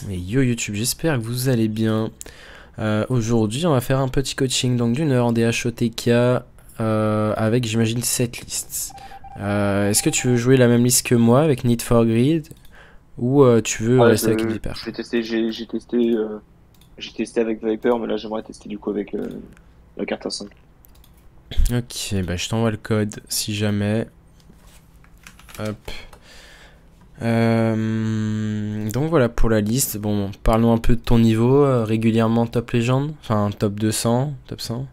Et yo YouTube, j'espère que vous allez bien. Aujourd'hui, on va faire un petit coaching donc d'une heure en DHOTK avec, j'imagine, 7 listes. Est-ce que tu veux jouer la même liste que moi avec Need for Greed ou tu veux Ouais, rester avec une Viper? je vais tester, j'ai testé avec Viper, mais là j'aimerais tester du coup avec la carte A5. Ok, bah je t'envoie le code si jamais. Hop. Donc voilà pour la liste. Bon, parlons un peu de ton niveau. Régulièrement top légende, enfin top 200, top 100.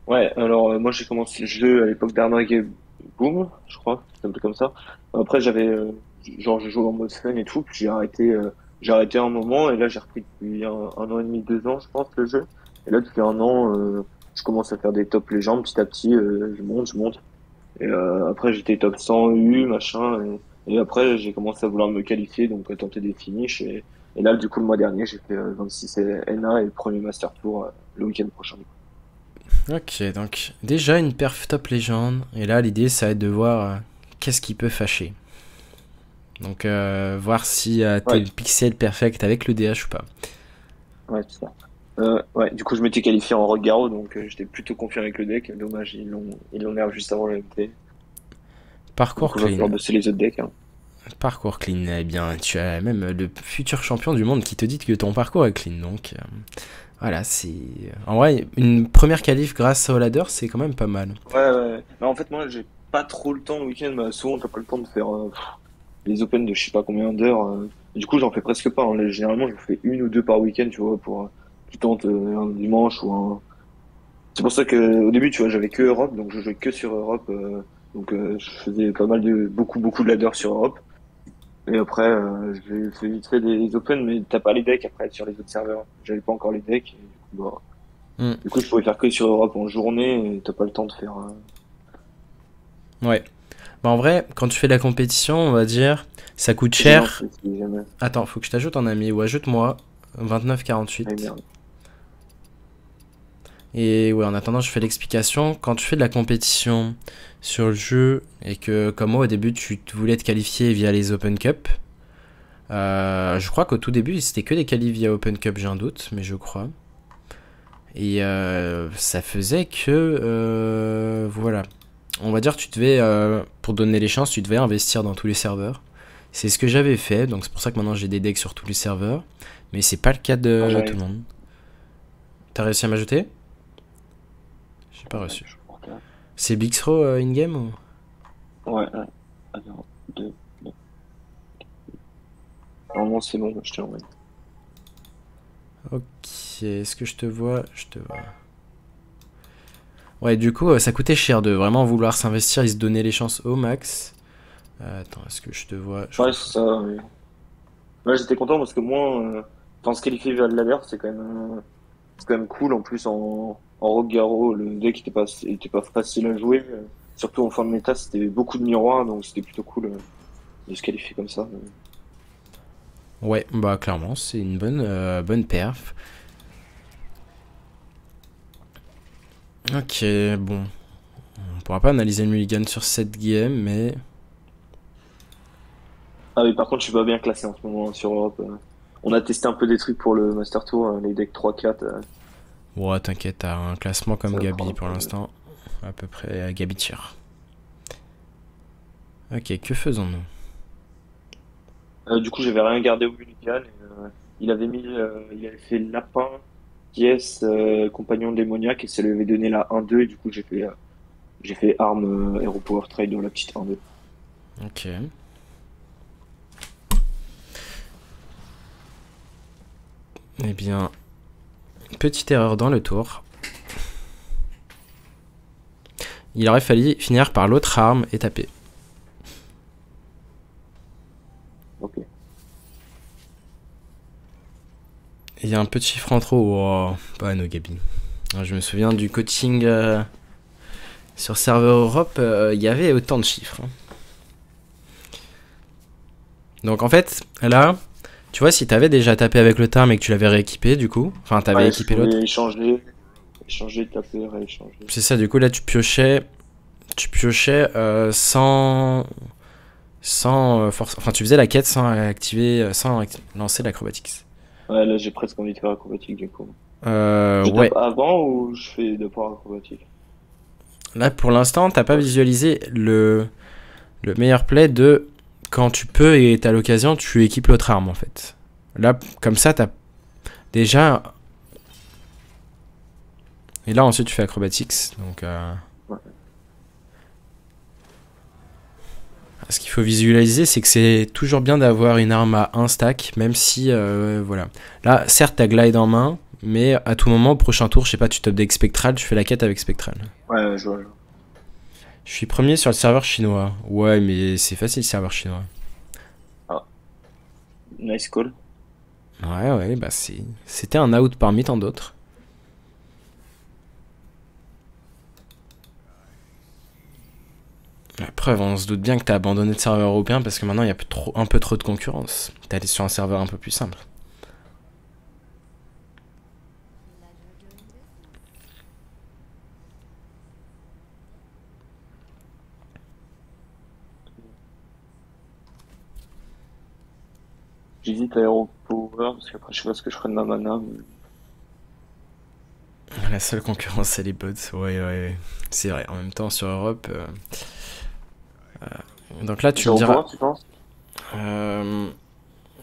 Ouais, alors moi j'ai commencé le jeu à l'époque d'Arnaque et Boom, je crois, ça s'appelait comme ça. Après j'avais, genre je jouais en mode fun et tout, puis j'ai arrêté un moment, et là j'ai repris depuis un an et demi, 2 ans je pense le jeu. Et là depuis un an, je commence à faire des top légendes petit à petit, je monte. Et après, j'étais top 100 EU, machin. Et après, j'ai commencé à vouloir me qualifier, donc à tenter des finishes. Et là, du coup, le mois dernier, j'ai fait 26 NA et le premier Master Tour le week-end prochain. Ok, donc déjà une perf top légende. Et là, l'idée, ça va être de voir qu'est-ce qui peut fâcher. Donc, voir si t'es Ouais, le pixel perfect avec le DH ou pas. ouais, c'est ça. Ouais, du coup, je m'étais qualifié en Rock Garros, donc j'étais plutôt confiant avec le deck. Dommage, ils l'ont nerf juste avant le MT. Du Parcours coup, il va clean. falloir bosser les autres decks, hein. Parcours clean. Eh bien, tu as même le futur champion du monde qui te dit que ton parcours est clean. Donc, voilà, c'est. En vrai, une première qualif grâce au ladder, c'est quand même pas mal. Ouais, ouais. Mais en fait, moi, j'ai pas trop le temps le week-end. Bah, souvent, t'as pas le temps de faire les Open de je sais pas combien d'heures. Du coup, j'en fais presque pas, hein. Généralement, je fais une ou deux par week-end, tu vois, pour qui tente un dimanche ou un. C'est pour ça que au début, tu vois, j'avais que Europe, donc je jouais que sur Europe. Donc, je faisais pas mal de beaucoup de ladders sur Europe. Et après, j'ai fait vite fait des Open, mais t'as pas les decks après sur les autres serveurs. J'avais pas encore les decks. Et Hmm. du coup, je pouvais faire que sur Europe en journée, et t'as pas le temps de faire. Ouais. Bah, en vrai, quand tu fais de la compétition, on va dire, ça coûte J'ai cher. lancé si jamais. Attends, faut que je t'ajoute en ami ou ajoute-moi Ah 29,48. merde. Et ouais, en attendant, je fais l'explication. Quand tu fais de la compétition sur le jeu et que, comme moi, au début, tu voulais te qualifier via les Open Cup, je crois qu'au tout début, c'était que des qualifs via Open Cup, j'ai un doute, mais je crois. Et ça faisait que, voilà. On va dire, tu devais, pour donner les chances, tu devais investir dans tous les serveurs. C'est ce que j'avais fait, donc c'est pour ça que maintenant j'ai des decks sur tous les serveurs. Mais c'est pas le cas Ah, de tout j'arrive. le monde. T'as réussi à m'ajouter? J'ai pas Ouais, reçu. je crois que- C'est Bixro in-game ou... ouais, ouais. Attends, deux. Normalement, c'est bon, je te l'envoie. Ok, est-ce que je te vois? Je te vois. Ouais, du coup, ça coûtait cher de vraiment vouloir s'investir et se donner les chances au max. Attends, est-ce que je te vois? Je Ouais, crois c'est pas. ça, ouais. Ouais, j'étais content parce que moi, enfin, se qualifier vers le ladder, c'est quand même cool. En plus, en Rogue Garros, le deck était pas facile à jouer. Surtout en fin de méta, c'était beaucoup de miroirs, donc c'était plutôt cool de se qualifier comme ça. Ouais, bah clairement, c'est une bonne perf. Ok, bon. On pourra pas analyser le mulligan sur cette game, mais... Ah oui, par contre, je suis pas bien classé en ce moment sur Europe. On a testé un peu des trucs pour le Master Tour, les decks 3-4, Ouais, t'inquiète, t'as un classement comme ça va Gabi prendre un pour peu. l'instant. À peu près à Gabi tier. Ok, que faisons-nous? Du coup, j'avais rien gardé au Mulligan. Il avait fait lapin, pièce, compagnon démoniaque, et ça lui avait donné la 1-2, et du coup, j'ai fait arme, Hero Power Trade dans la petite 1-2. Ok. Eh bien, petite erreur dans le tour. Il aurait fallu finir par l'autre arme et taper. Ok. Il y a un peu de chiffre en trop. Oh, pas no Gabi. Je me souviens du coaching sur serveur Europe, il y avait autant de chiffres, hein. Donc en fait, là, tu vois, si t'avais déjà tapé avec le terme et que tu l'avais rééquipé, du coup, enfin, t'avais Ouais, je équipé l'autre, pouvais échanger, taper, rééchanger. c'est ça, du coup, là, tu piochais sans, sans enfin, tu faisais la quête sans activer, lancer l'acrobatics. Ouais, là, j'ai presque envie de faire acrobatique, du coup. Je tape Ouais. avant ou je fais d'abord acrobatique? Là, pour l'instant, t'as pas Ouais. visualisé le meilleur play de quand tu peux et t'as l'occasion, tu équipes l'autre arme en fait. Là, comme ça, t'as déjà. Et là, ensuite, tu fais acrobatics. Donc, Ouais. ce qu'il faut visualiser, c'est que c'est toujours bien d'avoir une arme à un stack, même si, voilà. Là, certes, t'as glide en main, mais à tout moment, au prochain tour, je sais pas, tu top deck spectral, tu fais la quête avec spectral. Ouais, ouais, je vois, je vois. Je suis premier sur le serveur chinois. Ouais, mais c'est facile, serveur chinois. Ah, nice call. Ouais, ouais, bah c'était un out parmi tant d'autres. La preuve, on se doute bien que t'as abandonné le serveur européen parce que maintenant il y a un peu trop de concurrence. T'es allé sur un serveur un peu plus simple. J'hésite à Hero Power parce qu'après, je sais pas ce que je ferai de ma mana. La seule concurrence, c'est les bots. Ouais, ouais, c'est vrai. En même temps, sur Europe. Donc là, tu me Zéro diras. point, tu penses? euh,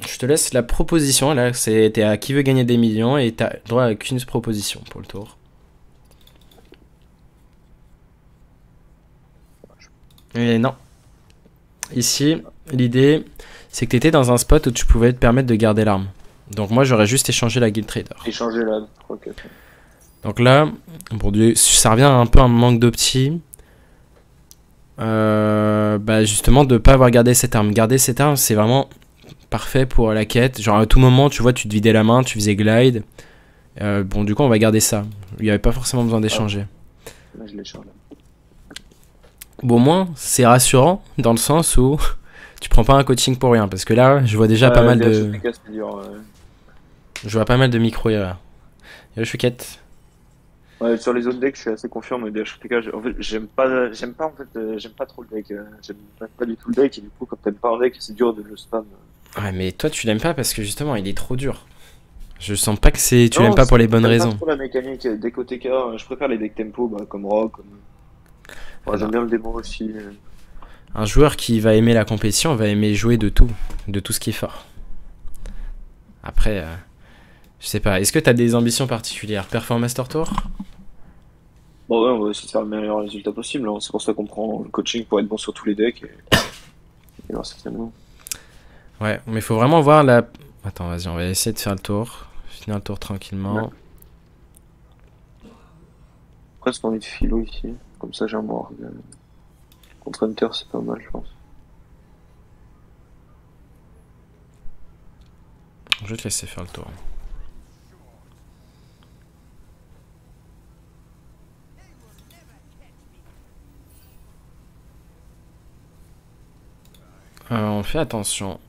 je te laisse la proposition. Là, t'es à qui veut gagner des millions et t'as droit à qu'une proposition pour le tour. Et non. Ici, l'idée, c'est que t'étais dans un spot où tu pouvais te permettre de garder l'arme. Donc moi, j'aurais juste échangé la guild trader. Échanger là. Ok, ok. Donc là, pour ça revient un peu à un manque d'opti. Bah justement, de pas avoir gardé cette arme. Garder cette arme, c'est vraiment parfait pour la quête. Genre à tout moment, tu vois, tu te vidais la main, tu faisais glide. Bon, du coup, on va garder ça. Il n'y avait pas forcément besoin Ah, d'échanger. là, je l'échange. Bon, au moins, c'est rassurant dans le sens où tu prends pas un coaching pour rien. Parce que là, je vois déjà pas mal de. DHPK, c'est dur. Je vois pas mal de micro-erreurs. Yo, Chouquette. Ouais, sur les autres decks, je suis assez confiant, mais DHPK, en fait, j'aime pas, en fait, j'aime pas trop le deck. J'aime même pas du tout le deck, et du coup, quand t'aimes pas un deck, c'est dur de le spam. Ouais, mais toi, tu l'aimes pas parce que justement, il est trop dur. Je sens pas que tu l'aimes Non, pas pour les bonnes j'aime pas raisons. trop la mécanique deck OTK, je préfère les decks tempo, bah, comme Rock, comme... Ah Ouais, non. j'aime bien le démon aussi. Un joueur qui va aimer la compétition va aimer jouer de tout ce qui est fort. Après, je sais pas, est-ce que t'as des ambitions particulières? Perform Master Tour? Bon, ouais, on va essayer de faire le meilleur résultat possible, hein. C'est pour ça qu'on prend le coaching pour être bon sur tous les decks, et voir certainement. Ouais, mais faut vraiment voir la. Attends, vas-y, on va essayer de faire le tour. Finir le tour Ouais. tranquillement. Presque envie de philo ici, comme ça j'ai un mort. Contre Hunter, c'est pas mal, je pense. Je vais te laisser faire le tour. On fait attention.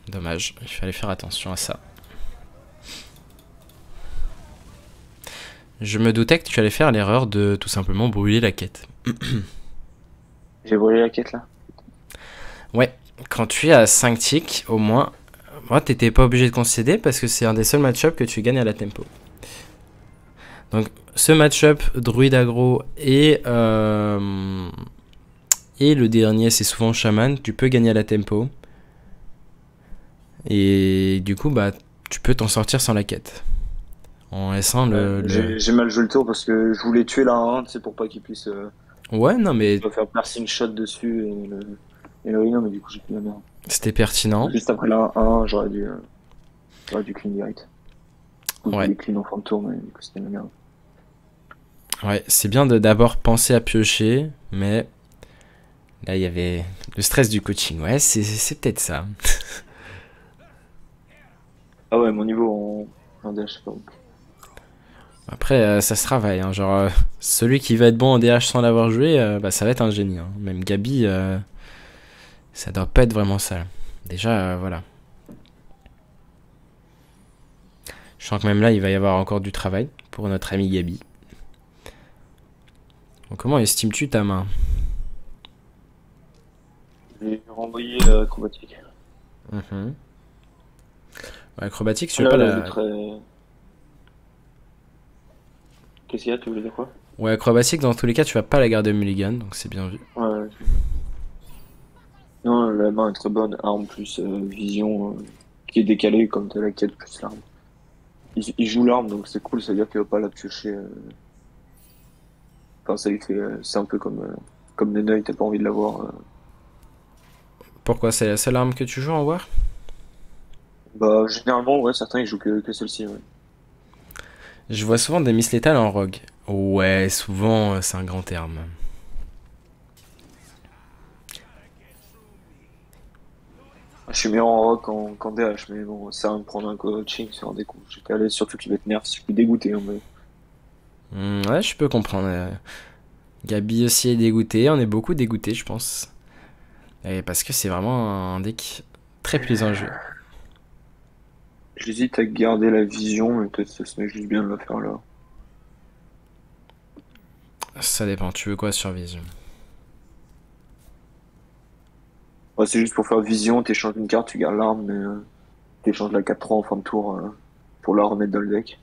Dommage, il fallait faire attention à ça. Je me doutais que tu allais faire l'erreur de tout simplement brûler la quête. J'ai brûlé la quête là. Ouais, quand tu es à 5 ticks, au moins, moi t'étais pas obligé de concéder parce que c'est un des seuls match-up que tu gagnes à la tempo. Donc ce match-up, druide aggro et le dernier c'est souvent chaman, tu peux gagner à la tempo. Et du coup, bah, tu peux t'en sortir sans la quête. En laissant Ouais, j'ai mal joué le tour parce que je voulais tuer la 1, tu sais, pour pas qu'il puisse Ouais, non, mais faire piercing shot dessus et le rhino, mais du coup j'ai plus la merde. c'était pertinent. Juste après la 1, j'aurais dû clean direct. Ou je Ouais, voulais clean en fin de tour, mais du coup c'était la merde. ouais, c'est bien de d'abord penser à piocher, mais là, il y avait le stress du coaching. Ouais, c'est peut-être ça. Ah ouais, mon niveau en DH, c'est pas bon. Après, ça se travaille. Hein, genre, celui qui va être bon en DH sans l'avoir joué, bah, ça va être un génie. Hein. Même Gabi, ça doit pas être vraiment ça. Déjà, voilà. Je sens que même là, il va y avoir encore du travail pour notre ami Gabi. Donc, comment estimes-tu ta main? J'ai renvoyé acrobatique. Mhm. Ouais, acrobatique, tu veux pas Là, le la. trait. Qu'est-ce qu'il y a? Tu voulais dire quoi? Ouais, acrobatique, dans tous les cas, tu vas pas la garder au mulligan, donc c'est bien vu. Ouais. Non, la main est très bonne. Arme plus vision qui est décalée comme t'as la quête plus l'arme. Il joue l'arme donc c'est cool, c'est-à-dire qu'il va pas la piocher. Enfin, ça lui fait. C'est un peu comme Nenoi, t'as pas envie de l'avoir. Pourquoi? C'est la seule arme que tu joues en War? Bah, généralement, ouais, certains ils jouent que celle-ci. Ouais. Je vois souvent des miss létales en rogue. Ouais, souvent, c'est un grand terme. Je suis meilleur en rock qu'en DH, mais bon, ça va me prendre un coaching sur des coups. J'étais à l'aise, surtout qu'il va être nerf, je suis dégoûté. Hein, mais... Ouais, je peux comprendre. Gabi aussi est dégoûté, on est beaucoup dégoûté, je pense. Et parce que c'est vraiment un deck très plaisant à jouer. J'hésite à garder la vision, mais peut-être ça serait juste bien de la faire là. Ça dépend, tu veux quoi sur Vision? Ouais, c'est juste pour faire vision, t'échanges une carte, tu gardes l'arme, mais t'échanges la 4-3 en fin de tour pour la remettre dans le deck.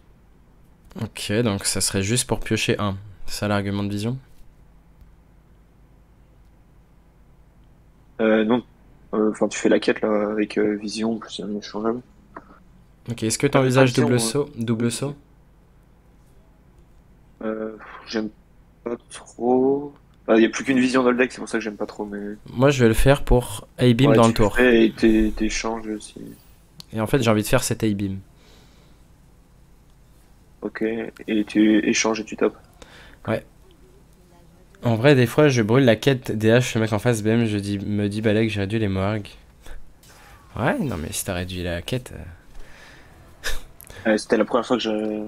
Ok, donc ça serait juste pour piocher un. C'est ça l'argument de Vision? Non, enfin tu fais la quête là avec vision, plus un échangeable. Ok, est-ce que tu Pas envisages double vision, saut? Double saut? j'aime pas trop. Il y a plus qu'une vision dans le deck, c'est pour ça que j'aime pas trop, mais Moi, je vais le faire pour A-Beam ouais, dans le tu le tour. fais et t'échanges aussi. Et en fait, j'ai envie de faire cet A-Beam. Ok, et tu échanges et tu tapes. Ouais. En vrai, des fois, je brûle la quête DH, le mec en face BM, me dis Balek, j'ai réduit les morgues. Ouais, non, mais si t'as réduit la quête. C'était la première fois que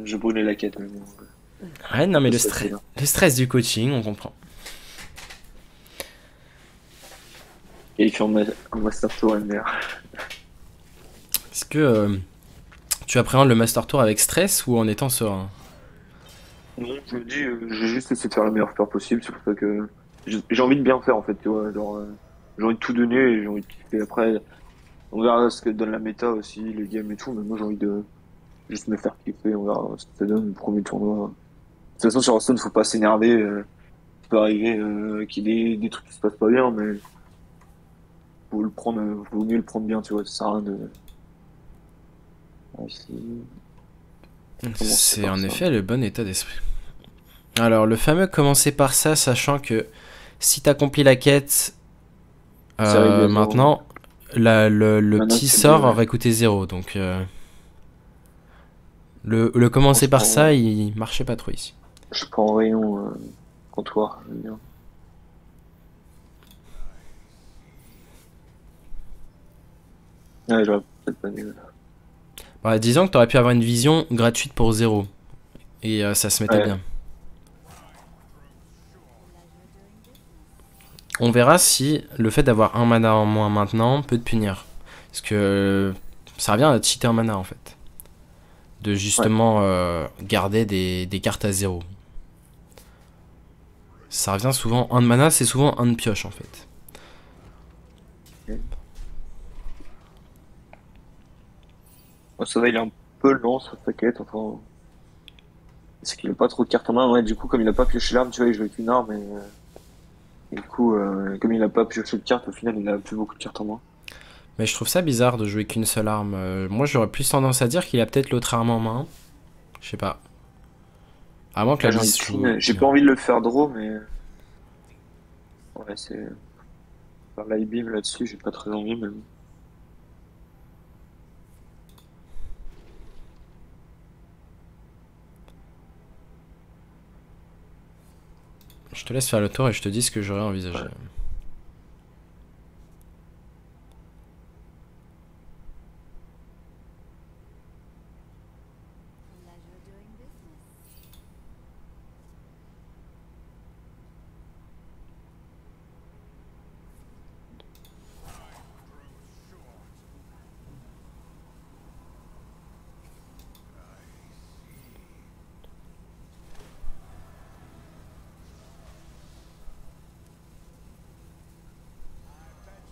je brûlais la quête, mais bon, Ouais, non, un mais peu stressé là. le stress du coaching, on comprend. Et il fait en Master Tour MDR. Est-ce que tu appréhendes le Master Tour avec stress ou en étant serein? Non, je me dis, j'ai juste essayé de faire la meilleure peur possible, c'est pour ça que j'ai envie de bien faire en fait, tu vois, genre, j'ai envie de tout donner et j'ai envie de kiffer. Après, on verra ce que donne la méta aussi, les games et tout, mais moi j'ai envie de juste me faire kiffer, on verra ce que ça donne le premier tournoi. De toute façon, sur Hearthstone, faut pas s'énerver, il peut arriver qu'il y ait des trucs qui se passent pas bien, mais faut le prendre, vaut mieux le prendre bien, tu vois, ça sert à rien de essayer de commencer C'est par en ça. effet le bon état d'esprit. Alors, le fameux commencer par ça, sachant que si t'accomplis la quête C'est réglé à zéro. maintenant, le Maintenant, petit tu te dis, sort ouais, aurait coûté zéro. Donc, le moi, commencer par ça, il marchait pas trop ici. je prends rayon comptoir, je veux dire. Ouais, j'aurais peut-être pas dû. Bah, disons que t'aurais pu avoir une vision gratuite pour zéro. Et ça se mettait Ouais, bien. On verra si le fait d'avoir un mana en moins maintenant peut te punir. Parce que ça revient à cheater un mana en fait. De ouais. justement garder des cartes à zéro. Ça revient souvent. Un de mana, c'est souvent un de pioche en fait. Ok. Bon, ça va, il est un peu lent sur sa quête, enfin. C'est qu'il a pas trop de cartes en main, ouais, du coup, comme il a pas pioché l'arme, tu vois, il joue avec une arme, et du coup, comme il a pas pioché de cartes, au final, il a plus beaucoup de cartes en main. Mais je trouve ça bizarre de jouer qu'une seule arme. Moi j'aurais plus tendance à dire qu'il a peut-être l'autre arme en main. Je sais pas. À moins que la Là, j'en ai liste joue qu'une, j'ai bien. pas envie de le faire draw, mais, ouais, c'est, faire l'I-beam là-dessus, j'ai pas très envie, mais bon. Je te laisse faire le tour et je te dis ce que j'aurais envisagé. Ouais.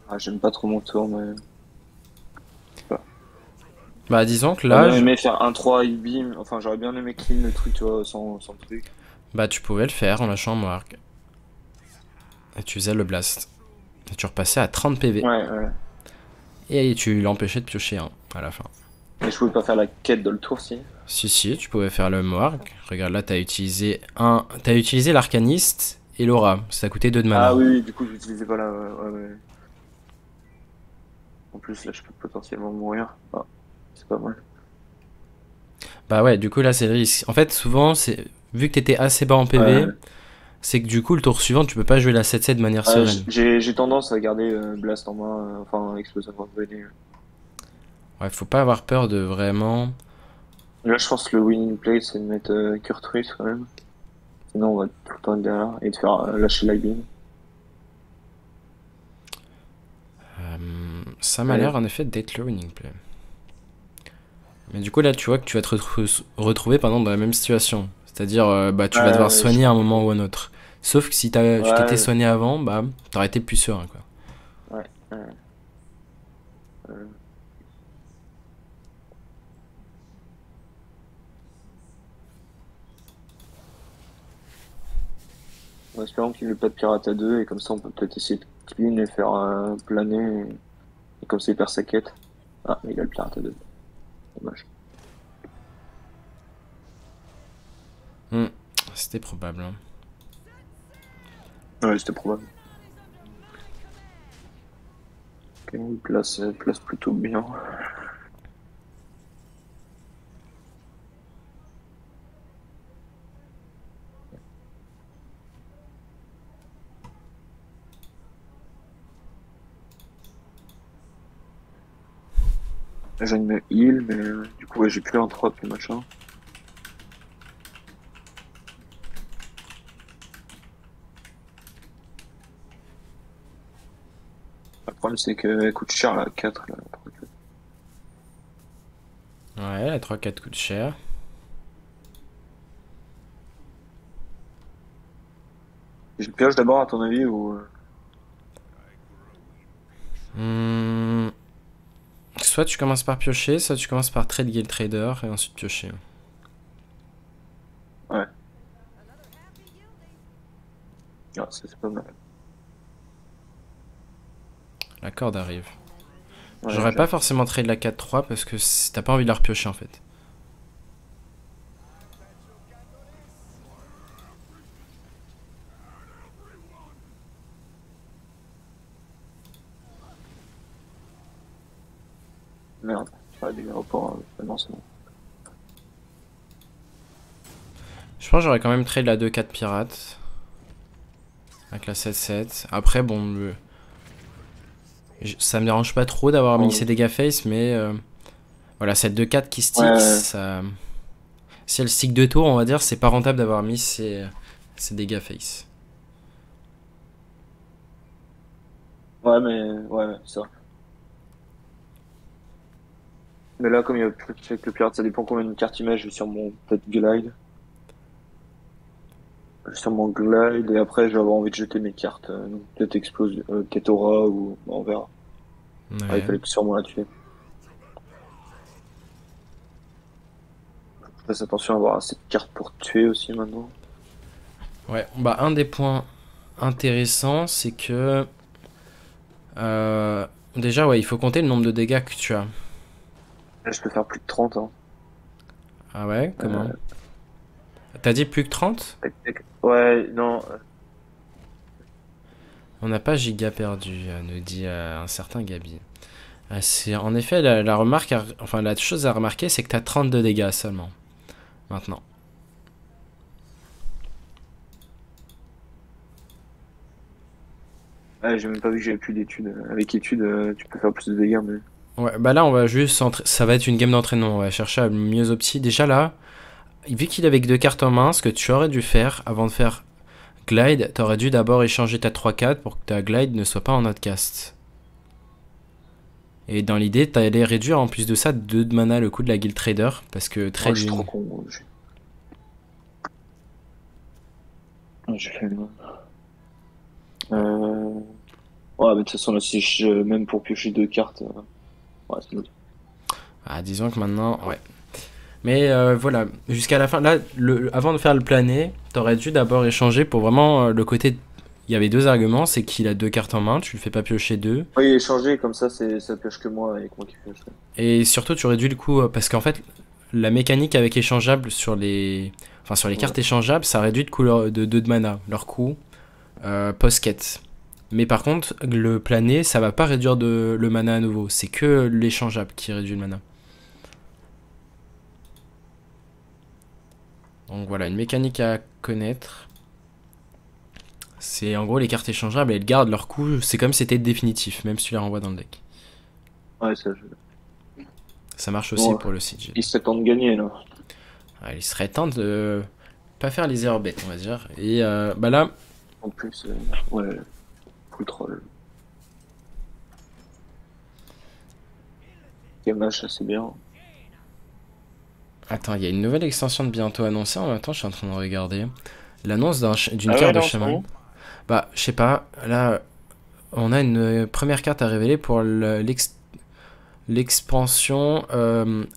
Ah, j'aime pas trop mon tour, mais je sais pas. Bah disons que J'aurais là, bien aimé faire un 3 e-beam, enfin j'aurais bien aimé clean le truc, tu vois, sans le truc. bah tu pouvais le faire en lâchant un Warg. Et tu faisais le blast. Et tu repassais à 30 PV. Ouais, ouais. Et tu l'empêchais de piocher un à la fin. Mais je pouvais pas faire la quête dans le tour, si. Si, tu pouvais faire le Warg. Regarde là, t'as utilisé l'arcaniste et l'aura. Ça a coûté 2 de Ah mana. oui, oui, du coup, j'utilisais pas là, ouais, ouais. En plus, là, je peux potentiellement mourir. Ah, c'est pas mal. Bah ouais, du coup là c'est le risque. En fait, souvent, vu que t'étais assez bas en PV, Ouais, c'est que du coup le tour suivant, tu peux pas jouer la 7-7 de manière ouais, sereine. j'ai tendance à garder Blast en main, enfin, Explosion en venue. Ouais, faut pas avoir peur de vraiment. Là, je pense que le winning play, c'est de mettre Kurt Ruiz quand même. Sinon, on va tout le temps être derrière et de faire lâcher la game. Ça m'a Ouais, l'air en effet d'être le winning play. Mais du coup là, tu vois que tu vas te retrouver pendant dans la même situation. C'est-à-dire, bah tu vas devoir ouais, soigner à un moment ou un autre. Sauf que si tu t'étais ouais, soigné avant, bah t'aurais été plus serein quoi. ouais, ouais. euh, En espérant qu'il n'y ait pas de pirate à deux, et comme ça, on peut peut-être essayer de clean et faire planer, et comme ça, il perd sa quête. Ah, mais il a le pirate à deux. Dommage. Hmm, c'était probable, hein. Ouais, c'était probable. Ok, il place plutôt bien. Là, j'ai une heal, mais du coup, ouais, j'ai plus un 3 plus machin. Le problème, c'est qu'elle coûte cher, la 4 là. Ouais, la 3-4 coûte cher. Je le pioche d'abord, à ton avis, ou... Hmm, soit tu commences par piocher, soit tu commences par trade guild trader et ensuite piocher. Ouais, ah, c'est pas mal. La corde arrive. Ouais, J'aurais pas j'aime. forcément trade la 4-3 parce que t'as pas envie de la repiocher en fait. Merde, j'aurais dû report, non, c'est bon. Je pense que j'aurais quand même trade la 2-4 pirate. Avec la 7-7. Après, bon, ça me dérange pas trop d'avoir mis ces Bon, dégâts face, mais voilà, cette 2-4 qui ouais, stick, ça... Si elle stick 2 tours, on va dire, c'est pas rentable d'avoir mis ces dégâts face. ouais, mais, ouais, c'est vrai. Mais là, comme il y a plus avec le pirate, ça dépend combien de cartes image, je vais sur mon, peut-être glide. Je vais sur mon glide, et après, je vais avoir envie de jeter mes cartes, donc peut-être explose, peut-être aura, ou, bon, on verra. Ah, il Ouais. fallait sûrement la tuer. Je fasse attention à avoir assez de cartes pour tuer aussi maintenant. Ouais, bah un des points intéressants, c'est que... déjà, ouais, il faut compter le nombre de dégâts que tu as. Là, je peux faire plus de 30, hein. Ah ouais, comment? Euh, T'as dit plus que 30? tac, tac. Ouais, non, On n'a pas giga perdu, nous dit un certain Gabi. C'est en effet la remarque, enfin la chose à remarquer, c'est que t'as 32 dégâts seulement maintenant. ouais, j'ai même pas vu que j'avais plus d'études. Avec études, tu peux faire plus de dégâts, mais... Ouais, bah là on va juste ça va être une game d'entraînement. On va chercher à mieux opti. Déjà là, vu qu'il avait que deux cartes en main, ce que tu aurais dû faire avant de faire Glide, t'aurais dû d'abord échanger ta 3-4 pour que ta Glide ne soit pas en outcast. Et dans l'idée, t'allais réduire en plus de ça 2 de mana le coût de la Guild Trader parce que Moi, trade je suis trop une. con. J'ai fait... Euh... Ouais, mais de toute façon, là, si même pour piocher deux cartes, ouais, c'est nul. Ah, disons que maintenant, ouais. Mais voilà, jusqu'à la fin, là, avant de faire le plané, t'aurais dû d'abord échanger pour vraiment le côté. Il y avait deux arguments, c'est qu'il a deux cartes en main, tu le fais pas piocher deux. Oui, échanger, comme ça, ça pioche que moi et que moi qui pioche. Et surtout, tu aurais dû le coup, parce qu'en fait, la mécanique avec échangeable sur les. Enfin, sur les Ouais. cartes échangeables, ça réduit de couleur de 2 de mana, leur coût post-quête. Mais par contre, le plané, ça va pas réduire le mana à nouveau, c'est que l'échangeable qui réduit le mana. Donc voilà, une mécanique à connaître. C'est en gros les cartes échangeables, elles gardent leur coût, c'est comme si c'était définitif, même si tu les renvoies dans le deck. Ouais, ça, Ça marche aussi bon, pour le siege. il serait temps de gagner, là. Ouais, il serait temps de pas faire les erreurs bêtes, on va dire. Et bah là, En plus, ouais, full troll. Gamache, assez bien. attends, il y a une nouvelle extension de bientôt annoncée. En même temps, je suis en train de regarder l'annonce d'une Ah ouais, carte de là, en ce chaman. moment? Bah, je sais pas. Là, on a une première carte à révéler pour l'expansion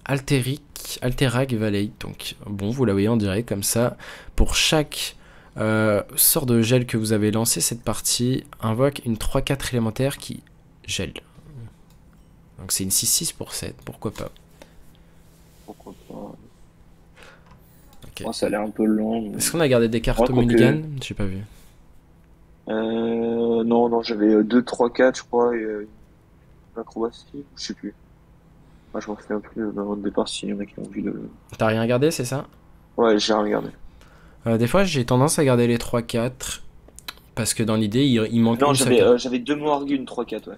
Alterac Valley. Donc, bon, vous la voyez en direct comme ça. Pour chaque sort de gel que vous avez lancé, cette partie invoque une 3-4 élémentaire qui gèle. Donc, c'est une 6-6 pour 7. Pourquoi pas? Pourquoi pas. Ok. Oh, ça a l'air un peu long. Est-ce qu'on a gardé des Ouais, cartes au quoique. mulligan? J'ai pas vu. Non, non, j'avais 2, 3, 4, je crois, et une acrobatie, je sais plus. Moi, je m'en souviens plus avant le départ s'il y en a qui ont vu le. T'as rien gardé, c'est ça? Ouais, j'ai regardé. Des fois, j'ai tendance à garder les 3-4 parce que dans l'idée, il manque Non, une seule carte. j'avais deux Moargun 3, 4, ouais.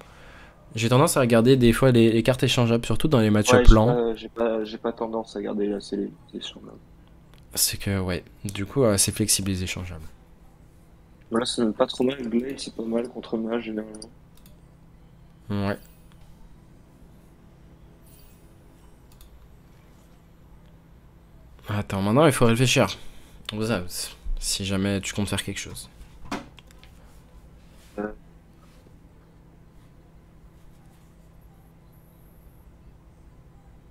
J'ai tendance à regarder des fois les cartes échangeables, surtout dans les Ouais, match-up lents. j'ai pas tendance à garder assez les choses là. C'est que, ouais, du coup, c'est flexible les échangeables. Voilà, c'est pas trop mal. Blade, c'est pas mal contre mage, généralement. Ouais. Attends, maintenant, il faut réfléchir aux outs. Si jamais tu comptes faire quelque chose. Euh,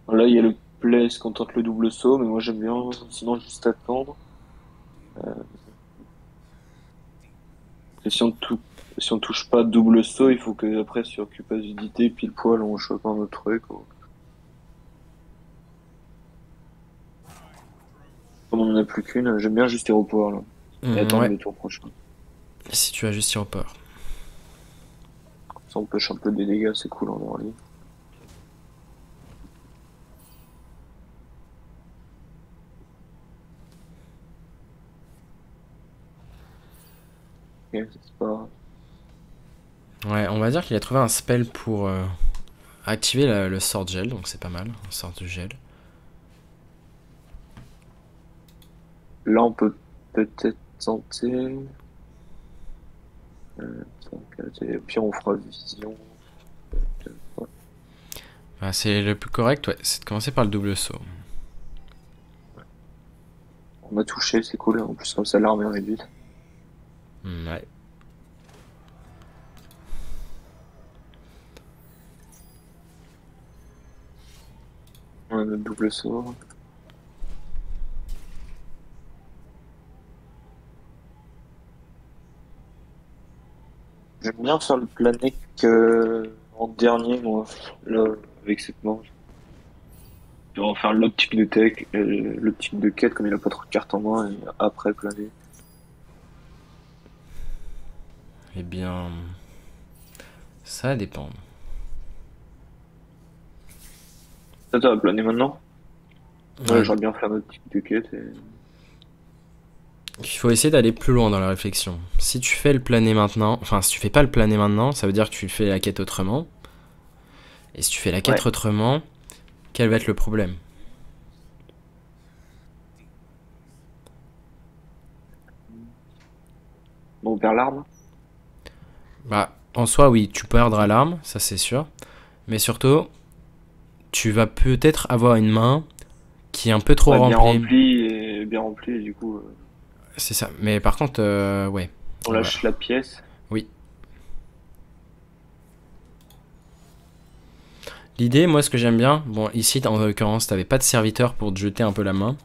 Là, il y a le place qu'on tente le double saut, mais moi j'aime bien, sinon juste attendre. Et si on touche pas double saut, il faut que après sur cupidité, pile poil, on chope un autre truc. Comme on en a plus qu'une, j'aime bien juste Hero Power là. Et attendre Ouais, le tour prochain. si tu as juste au port. Ça, on pêche un peu des dégâts, c'est cool en early. Ok, c'est pas. Ouais, on va dire qu'il a trouvé un spell pour activer le sort de gel, donc c'est pas mal, un sort de gel. Là, on peut peut-être tenter. 5, 4, et puis on fera vision. Ouais. Bah, c'est le plus correct, ouais, c'est de commencer par le double saut. On a touché, c'est cool. En plus, comme ça, l'arme est réduite. Ouais. On a notre double saut. J'aime bien faire le plané en dernier, moi, là, avec cette manche. On va faire l'optique de tech, l'optique de quête, comme il a pas trop de cartes en main, et après planer. Eh bien, ça dépend. Ça, tu vas planer maintenant? Ouais, Ouais, j'aurais bien faire notre optique de quête. il faut essayer d'aller plus loin dans la réflexion. Si tu fais le planer maintenant, enfin si tu fais pas le planer maintenant, ça veut dire que tu fais la quête autrement. Et si tu fais la quête Ouais. autrement, quel va être le problème? Bon, on perd l'arme. Bah, en soi, oui, tu perdras l'arme, ça c'est sûr. Mais surtout, tu vas peut-être avoir une main qui est un peu trop Ouais, remplie. bien rempli, et du coup, C'est ça. Mais par contre, ouais. on On va. lâche la pièce. Oui. L'idée, moi, ce que j'aime bien, bon, ici, en l'occurrence, t'avais pas de serviteur pour te jeter un peu la main,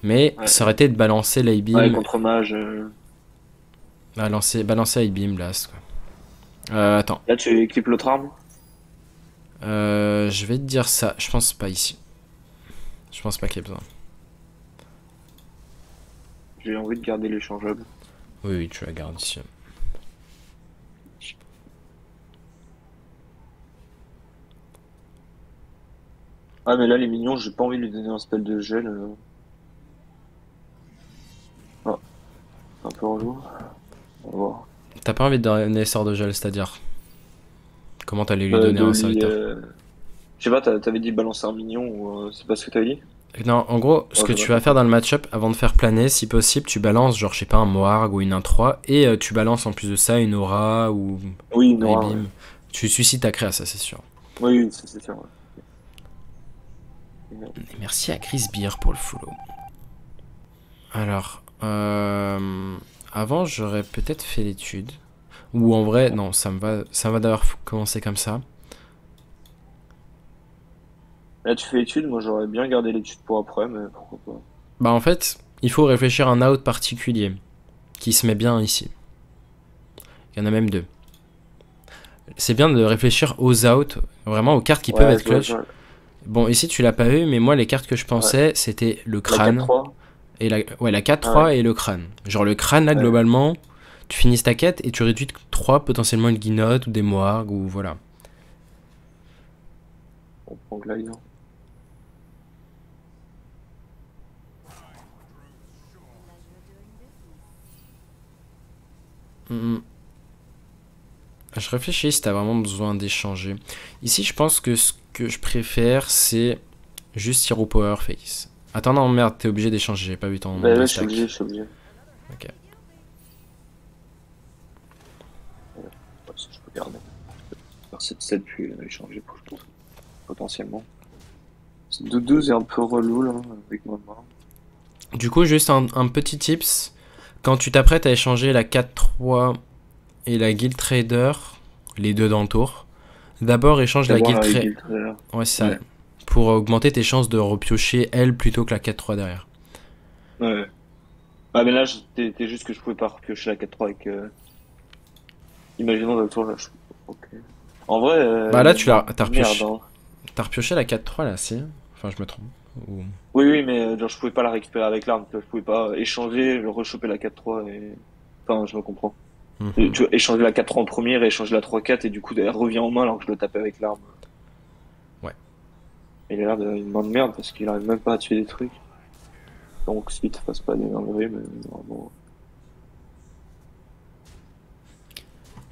mais Ouais, ça aurait été de balancer ouais, l'A-beam, contre mage. balancer l'A-beam, blast, quoi. Attends. Là, tu équipes l'autre arme? Je vais te dire ça. Je pense pas ici. Je pense pas qu'il y ait besoin. J'ai envie de garder l'échangeable. Oui, oui, tu la gardes ici. Ah, mais là, les minions, j'ai pas envie de lui donner un spell de gel. Ah, un peu relou. On va voir. T'as pas envie de donner sort de gel, c'est-à-dire comment t'allais lui donner De un lui. serviteur? Je sais pas, t'avais dit balancer un minion ou c'est pas ce que t'avais dit? Non, en gros, ce Oh, que j'ai pas tu vas faire compris. dans le match-up, avant de faire planer, si possible, tu balances, genre, je sais pas, un Moarg ou une 1-3, et tu balances en plus de ça une Aura ou Oui, un Nora, ouais. E-beam. Tu suscites ta créa, ça c'est sûr. Oui, oui, c'est sûr. Ouais. Et merci à Chris Beer pour le follow. Alors, avant, j'aurais peut-être fait l'étude. Ou en vrai, non, ça me va d'avoir commencé comme ça. Là, tu fais étude, moi j'aurais bien gardé l'étude pour après, mais pourquoi pas. Bah en fait, il faut réfléchir à un out particulier qui se met bien ici. Il y en a même deux. C'est bien de réfléchir aux outs, vraiment aux cartes qui peuvent Ouais, être clutch. Bon, ici tu l'as pas eu, mais moi les cartes que je ouais. pensais, c'était le La crâne 4-3. et la Ah ouais, 4-3 et le crâne. Genre le crâne là ouais. globalement, tu finis ta quête et tu réduis de 3 potentiellement une guinotte ou des moards ou voilà. On prend Glide. Mm, mm. Je réfléchis si t'as vraiment besoin d'échanger. Ici je pense que ce que je préfère c'est juste Hero Power Face. Attends non merde, t'es obligé d'échanger, j'ai pas vu ton Bah nombre de ouais, je suis obligé, stacks. je suis obligé. Ok. Ouais, ça, je peux garder. Faire 7-7 puis échanger potentiellement. Ce 2-12 est un peu relou là, avec ma main. Du coup, juste un petit tips. Quand tu t'apprêtes à échanger la 4-3 et la Guild Trader, les deux dans le tour, d'abord échange la D'abord Guild la Trader. guild trailer. Ouais, c'est ça. Ouais, Pour augmenter tes chances de repiocher elle plutôt que la 4-3 derrière. ouais. Ah mais là, c'était juste que je pouvais pas repiocher la 4-3 avec... Imaginons le tour là. Ok. En vrai, Bah là, tu l'as, merde, hein. t'as repioché la 4-3 là, si. Enfin, je me trompe. Ou- Oui, oui, mais genre, je pouvais pas la récupérer avec l'arme. Tu vois, je pouvais pas échanger, rechoper la 4-3 et... Enfin, je me comprends. Mhm. Tu vois, échanger la 4-3 en première et échanger la 3-4 et du coup, elle revient en main alors que je dois taper avec l'arme. Ouais. Il a l'air d'une main de merde parce qu'il arrive même pas à tuer des trucs. Donc, si te fasse pas des dingueries, mais vraiment...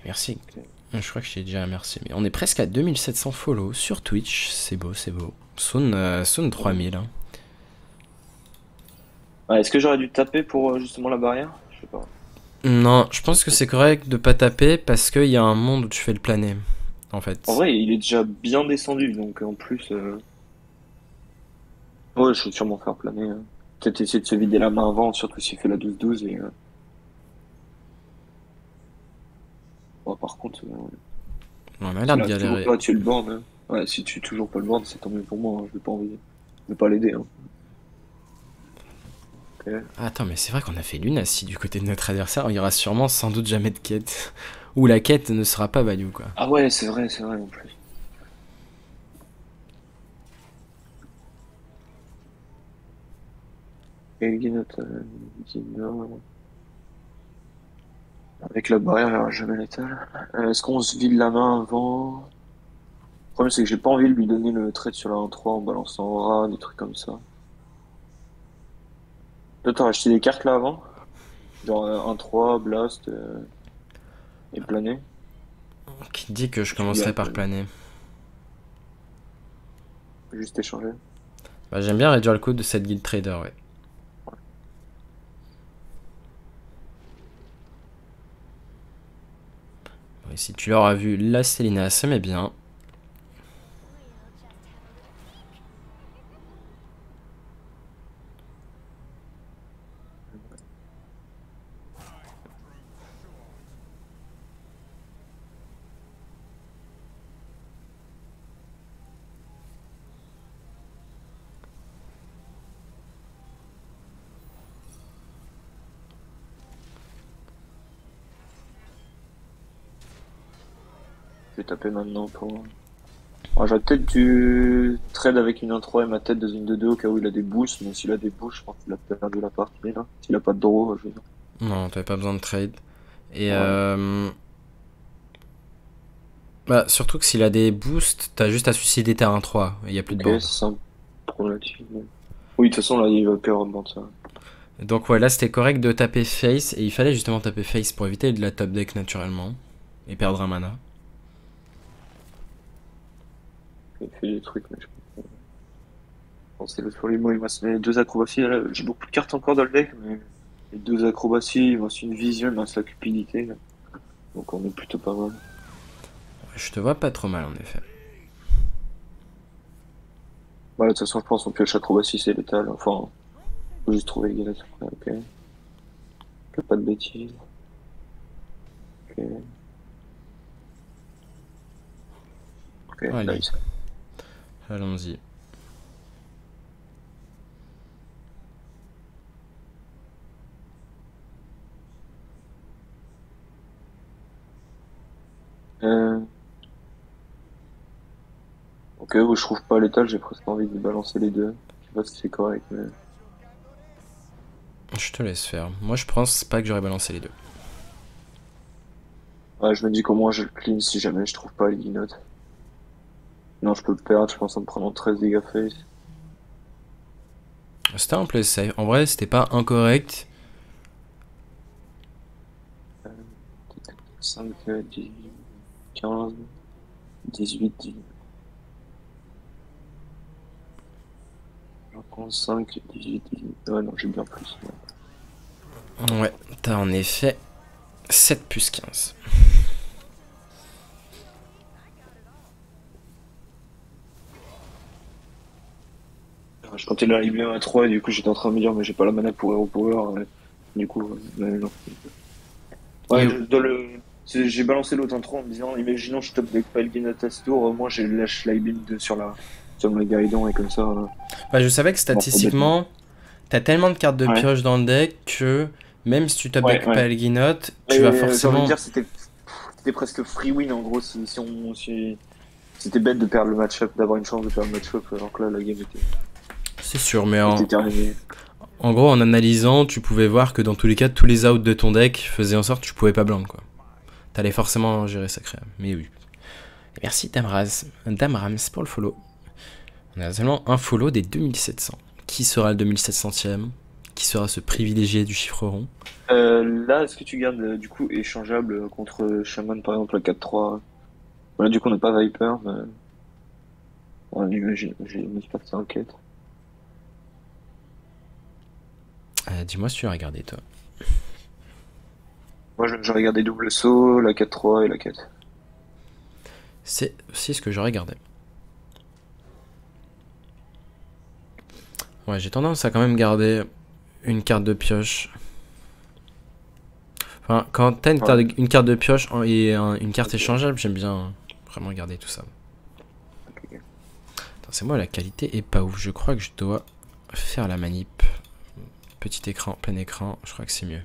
Merci. Ok. Je crois que je t'ai déjà remercié. Mais on est presque à 2700 follow sur Twitch. C'est beau, c'est beau. Soon Ouais. 3000. Hein. Ah, est-ce que j'aurais dû taper pour justement la barrière? Je sais pas. Non, je Pas pense que trop. c'est correct de pas taper parce qu'il y a un monde où tu fais le planer, en En fait. vrai, il est déjà bien descendu, donc en plus... Ouais, je vais sûrement faire planer. Peut-être essayer de se vider la main avant, surtout s'il fait la 12-12 et... Bon, par contre, On a s'il l'air de arrive toujours galérer. pas à tuer le board, hein. Ouais, si tu tues toujours pas le board, c'est tant mieux pour moi, hein. Je vais pas envie... Je vais pas l'aider, hein. Ok. Ah, attends, mais c'est vrai qu'on a fait Lunacy du côté de notre adversaire. Il y aura sûrement sans doute jamais de quête. Ou la quête ne sera pas value, quoi. Ah ouais, c'est vrai en plus. Et Guinotte, Guinotte, avec la barrière, il y aura jamais létal. Est-ce qu'on se vide la main avant? Le problème, c'est que j'ai pas envie de lui donner le trade sur la 1-3 en balançant aura, des trucs comme ça. Toi, t'as acheté des cartes là avant? Genre 1-3, Blast et Plané? Qui dit que je Tu commencerai gardes par planer? juste échanger. Bah, j'aime bien réduire le coût de cette guild trader, ouais. Et si tu l'auras vu, la Célina, ça met bien. Je vais taper maintenant pour. Alors, j'aurais peut-être dû trade avec une 1-3 et ma tête dans une 2-2 au cas où il a des boosts, mais s'il a des boosts, je pense qu'il a perdu la partie là. S'il a pas de draw, je vais dire. Non, t'avais pas besoin de trade. Et Ouais, bah, surtout que s'il a des boosts, t'as juste à suicider ta 1-3. Il y a plus de ok, board. c'est simple. Problématique. Oui, de toute façon, là, il va perdre dans ça. Donc ouais, là c'était correct de taper face. Et il fallait justement taper face pour éviter de la top deck naturellement. Et perdre un mana. Il fait des trucs, mais je pense que le sur les mots, il m'a les deux acrobaties. Là, j'ai beaucoup de cartes encore dans le deck, mais les deux acrobaties, il m'a une vision, il m'a la cupidité. Là. Donc on est plutôt pas mal. Je te vois pas trop mal en effet. Voilà, de toute façon, je pense qu'on pioche acrobatie, c'est létal. Enfin, faut juste trouver les galettes après, ok. Fais pas de bêtises. Ok, ok, Allez, nice. allons-y. Euh... Ok, je trouve pas létal, j'ai presque envie de balancer les deux. Je sais pas si c'est correct, mais. Je te laisse faire. Moi je pense pas que j'aurais balancé les deux. Ouais, je me dis qu'au moins je le clean si jamais je trouve pas les guinottes. Non, je peux le perdre, je pense en me prenant 13 dégâts face. C'était un play safe. En vrai, c'était pas incorrect. 5, 10, 15, 18, 19. J'en compte 5, 18, 19. Ouais, non, j'ai bien plus. Ouais, t'as en effet 7 plus 15. Je comptais l'arriver à 3 et du coup j'étais en train de me dire mais j'ai pas la mana pour Hero Power. Du coup, non. Et Ouais, j'ai balancé l'autre en 3 en me disant imaginons je top deck pas le Guinat à ce tour, au moins j'ai lâche Lightning sur le Garidon et comme ça. bah, je savais que Bon, pas bêtement. statistiquement, t'as tellement de cartes de Ouais, pioche dans le deck que même si tu top ouais, deck pas ouais. Elginot, tu Mais vas j'ai envie de forcément. dire c'était presque free win en gros c'était bête de perdre le match-up, d'avoir une chance de perdre le match-up alors que là la game C'est sûr, mais était terminée. en gros, en analysant, tu pouvais voir que dans tous les cas, tous les outs de ton deck faisaient en sorte que tu pouvais pas blanc, quoi. T'allais forcément gérer sacré. Mais oui. Et merci Damrams pour le follow. On a seulement un follow des 2700. Qui sera le 2700e? Qui sera ce privilégié du chiffre rond? Là, est-ce que tu gardes du coup échangeable contre Shaman par exemple à 4-3? Voilà, du coup on n'a pas Viper, mais on imagine, j'espère que c'est en quête. Dis-moi si tu as regardé, toi. Moi j'ai regardé double saut, la 4-3 et la quête. C'est aussi ce que j'aurais gardé. Ouais, j'ai tendance à quand même garder une carte de pioche. Enfin, quand t'as Ouais, une carte de pioche et une carte échangeable, j'aime bien vraiment garder tout ça. ok. Attends, c'est moi, la qualité est pas ouf. Je crois que je dois faire la manip. Petit écran, plein écran, je crois que c'est mieux.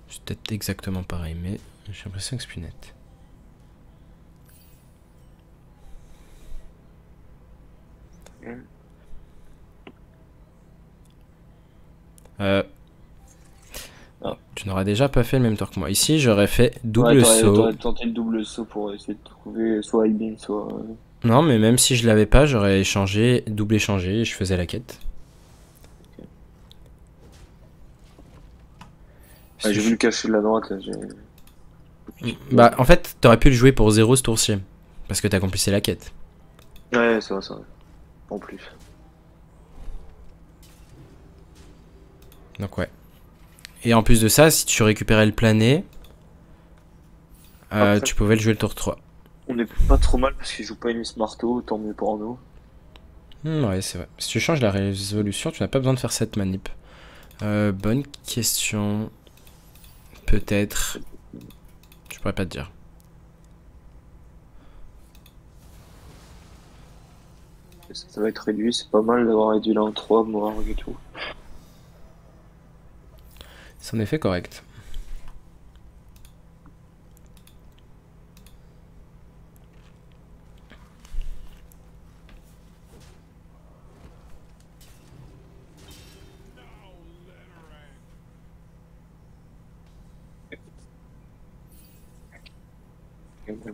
C'est peut-être exactement pareil, mais j'ai l'impression que c'est plus net. Euh, Ah. Tu n'auras déjà pas fait le même tour que moi. Ici, j'aurais fait Ouais, double saut. t'aurais tenté le double saut pour essayer de trouver soit Ibin, soit. Non, mais même si je l'avais pas, j'aurais échangé, double échangé, et je faisais la quête. Ouais, j'ai vu le cacher de la droite là, Bah, en fait, t'aurais pu le jouer pour 0 ce tour-ci. Parce que t'accomplissais la quête. Ouais, ça va, ça va. En plus. Donc, ouais. Et en plus de ça, si tu récupérais le plané, Après, tu pouvais le jouer le tour 3. on est pas trop mal parce qu'il joue pas une Miss Marteau, tant mieux pour nous. Ouais, c'est vrai. Si tu changes la résolution, tu n'as pas besoin de faire cette manip. Bonne question. Peut-être. Je pourrais pas te dire. Ça va être réduit, c'est pas mal d'avoir réduit là en 3, Morag et tout. C'est en effet correct.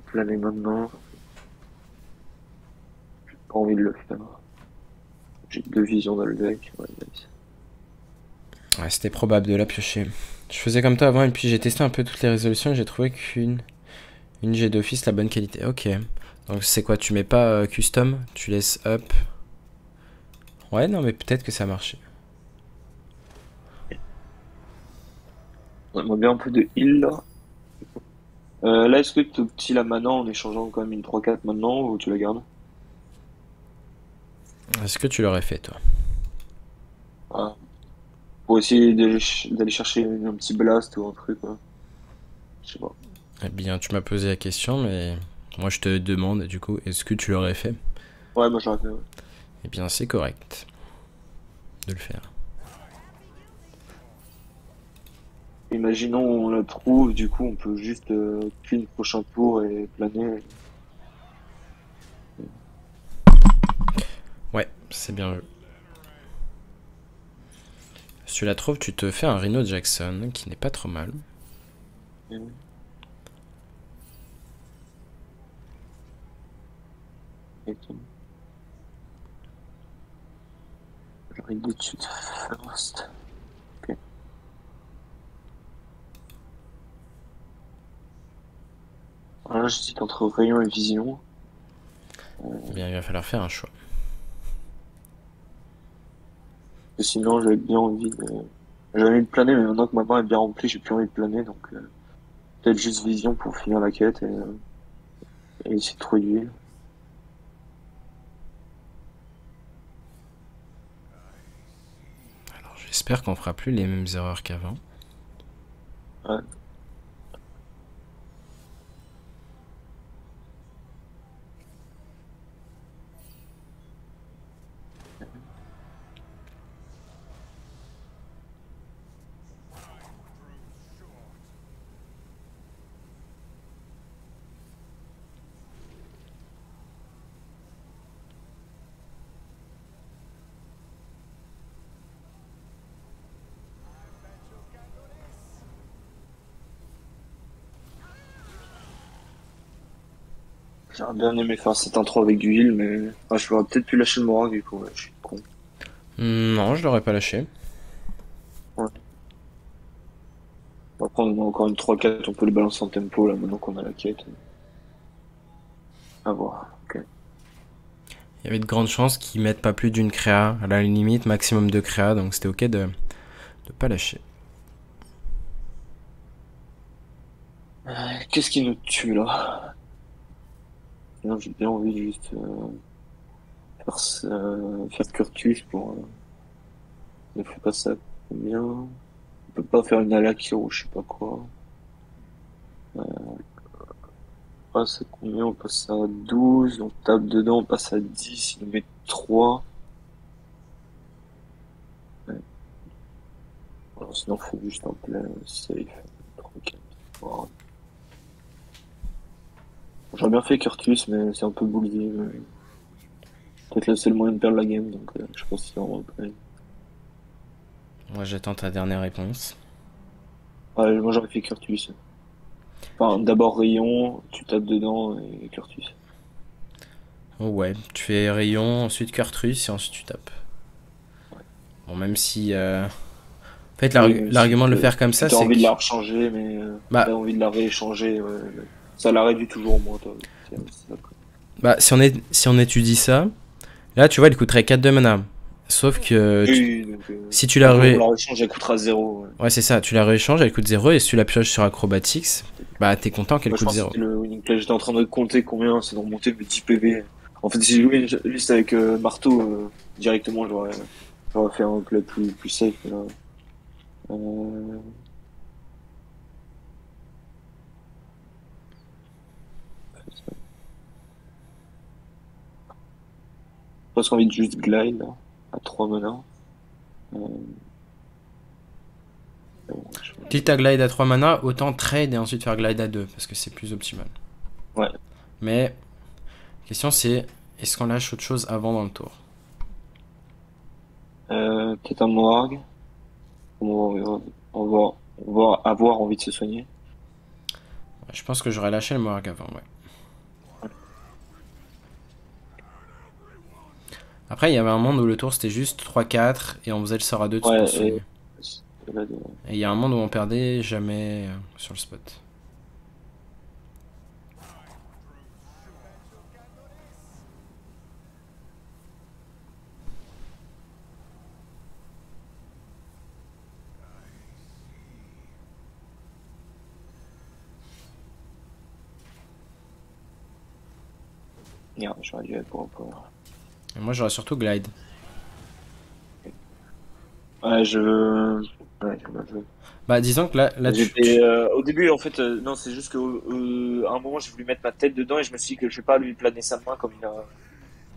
Planer maintenant, j'ai pas envie de le faire. J'ai deux visions dans le deck. Ouais, nice. Ouais, c'était probable de la piocher. Je faisais comme toi avant et puis j'ai testé un peu toutes les résolutions et j'ai trouvé une G d'office la bonne qualité. Ok. Donc c'est quoi, tu mets pas custom, tu laisses up. Ouais, non, mais peut-être que ça marchait. On aimerait bien un peu de heal là. Là, est-ce que tu optis la mana en échangeant quand même une 3-4 maintenant ou tu la gardes? Est-ce que tu l'aurais fait, toi? Ah. Pour essayer d'aller chercher un petit blast ou un truc, quoi. Je sais pas. Eh bien, tu m'as posé la question, mais moi je te demande, du coup, est-ce que tu l'aurais fait? Ouais, moi j'aurais fait, ouais. Eh bien, c'est correct de le faire. Imaginons on la trouve, du coup on peut juste clean prochain tour et planer. Ouais, c'est bien vu. Si tu la trouves, tu te fais un Rhino Jackson, qui n'est pas trop mal. J'arrive de suite first. Ok. Voilà, j'hésite entre rayon et vision. Eh bien, il va falloir faire un choix. Sinon j'avais bien envie de... J'avais envie de planer, mais maintenant que ma main est bien remplie, j'ai plus envie de planer, donc peut-être juste vision pour finir la quête et essayer de trouver l'huile. Alors, j'espère qu'on fera plus les mêmes erreurs qu'avant. Ouais. J'aurais bien aimé faire cette intro avec du heal, mais je l'aurais peut-être pu lâcher le Morag du coup, ouais, je suis con. Non, je l'aurais pas lâché. Ouais. Après, on a encore une 3-4, on peut les balancer en tempo là maintenant qu'on a la quête. À voir. Ok. Il y avait de grandes chances qu'ils mettent pas plus d'une créa, à la limite maximum de créa, donc c'était ok de pas lâcher. Qu'est-ce qui nous tue là? Non, j'ai bien envie de juste faire Curtus pour. Ne fais pas ça combien? On peut pas faire une Alakir ou je sais pas quoi. On passe à combien? On passe à 12, on tape dedans, on passe à 10, il nous met 3. Ouais. Alors, sinon, faut juste un plein safe. 3, 4, 3. J'aurais bien fait Curtus, mais c'est un peu boulier. Peut-être le seul moyen de perdre la game, donc je pense qu'il en replay. Moi j'attends ta dernière réponse. Ouais, moi j'aurais fait Curtus. Enfin, d'abord Rayon, tu tapes dedans et Curtus. Oh ouais, tu fais rayon, ensuite Curtrus et ensuite tu tapes. Bon, même si. En fait, Oui, mais l'argument de le faire comme si ça, t'as c'est envie que. de la rechanger, mais t'as Bah, envie de la rééchanger, ouais, ça la réduit toujours au moins, toi. C'est ça, quoi. bah si on étudie ça, là tu vois, il coûterait 4 de mana. Sauf que Oui, donc, si tu la quand on la rééchange, elle coûtera 0. Ouais. Ouais, c'est ça, tu la rééchanges, elle coûte 0 et si tu la pioches sur Acrobatics, bah t'es content qu'elle Moi, je coûte pense que 0. c'était le winning play. J'étais en train de compter combien ça doit remonter, mais 10 PV. En fait, si j'ai joué juste avec marteau directement, j'aurais fait un play plus safe. Mais là. Euh, Presque envie de juste glide là, à 3 mana. Euh, Quitte à glide à 3 mana, autant trade et ensuite faire glide à 2 parce que c'est plus optimal. ouais. Mais, la question c'est, est-ce qu'on lâche autre chose avant dans le tour? Peut-être un Morag. On va avoir envie de se soigner. Je pense que j'aurais lâché le Morgue avant, ouais. Après, il y avait un monde où le tour c'était juste 3-4 et on faisait le sort à 2 pour Ouais, se soigner. et là, Et il y a un monde où on perdait jamais sur le spot. merde, j'aurais dû aller pour un peu. Et moi j'aurais surtout Glide. Ouais, ouais, j'ai mal joué. Bah disons que là J'étais au début en fait non c'est juste que à un moment j'ai voulu mettre ma tête dedans et je me suis dit que je vais pas lui planer sa main comme il a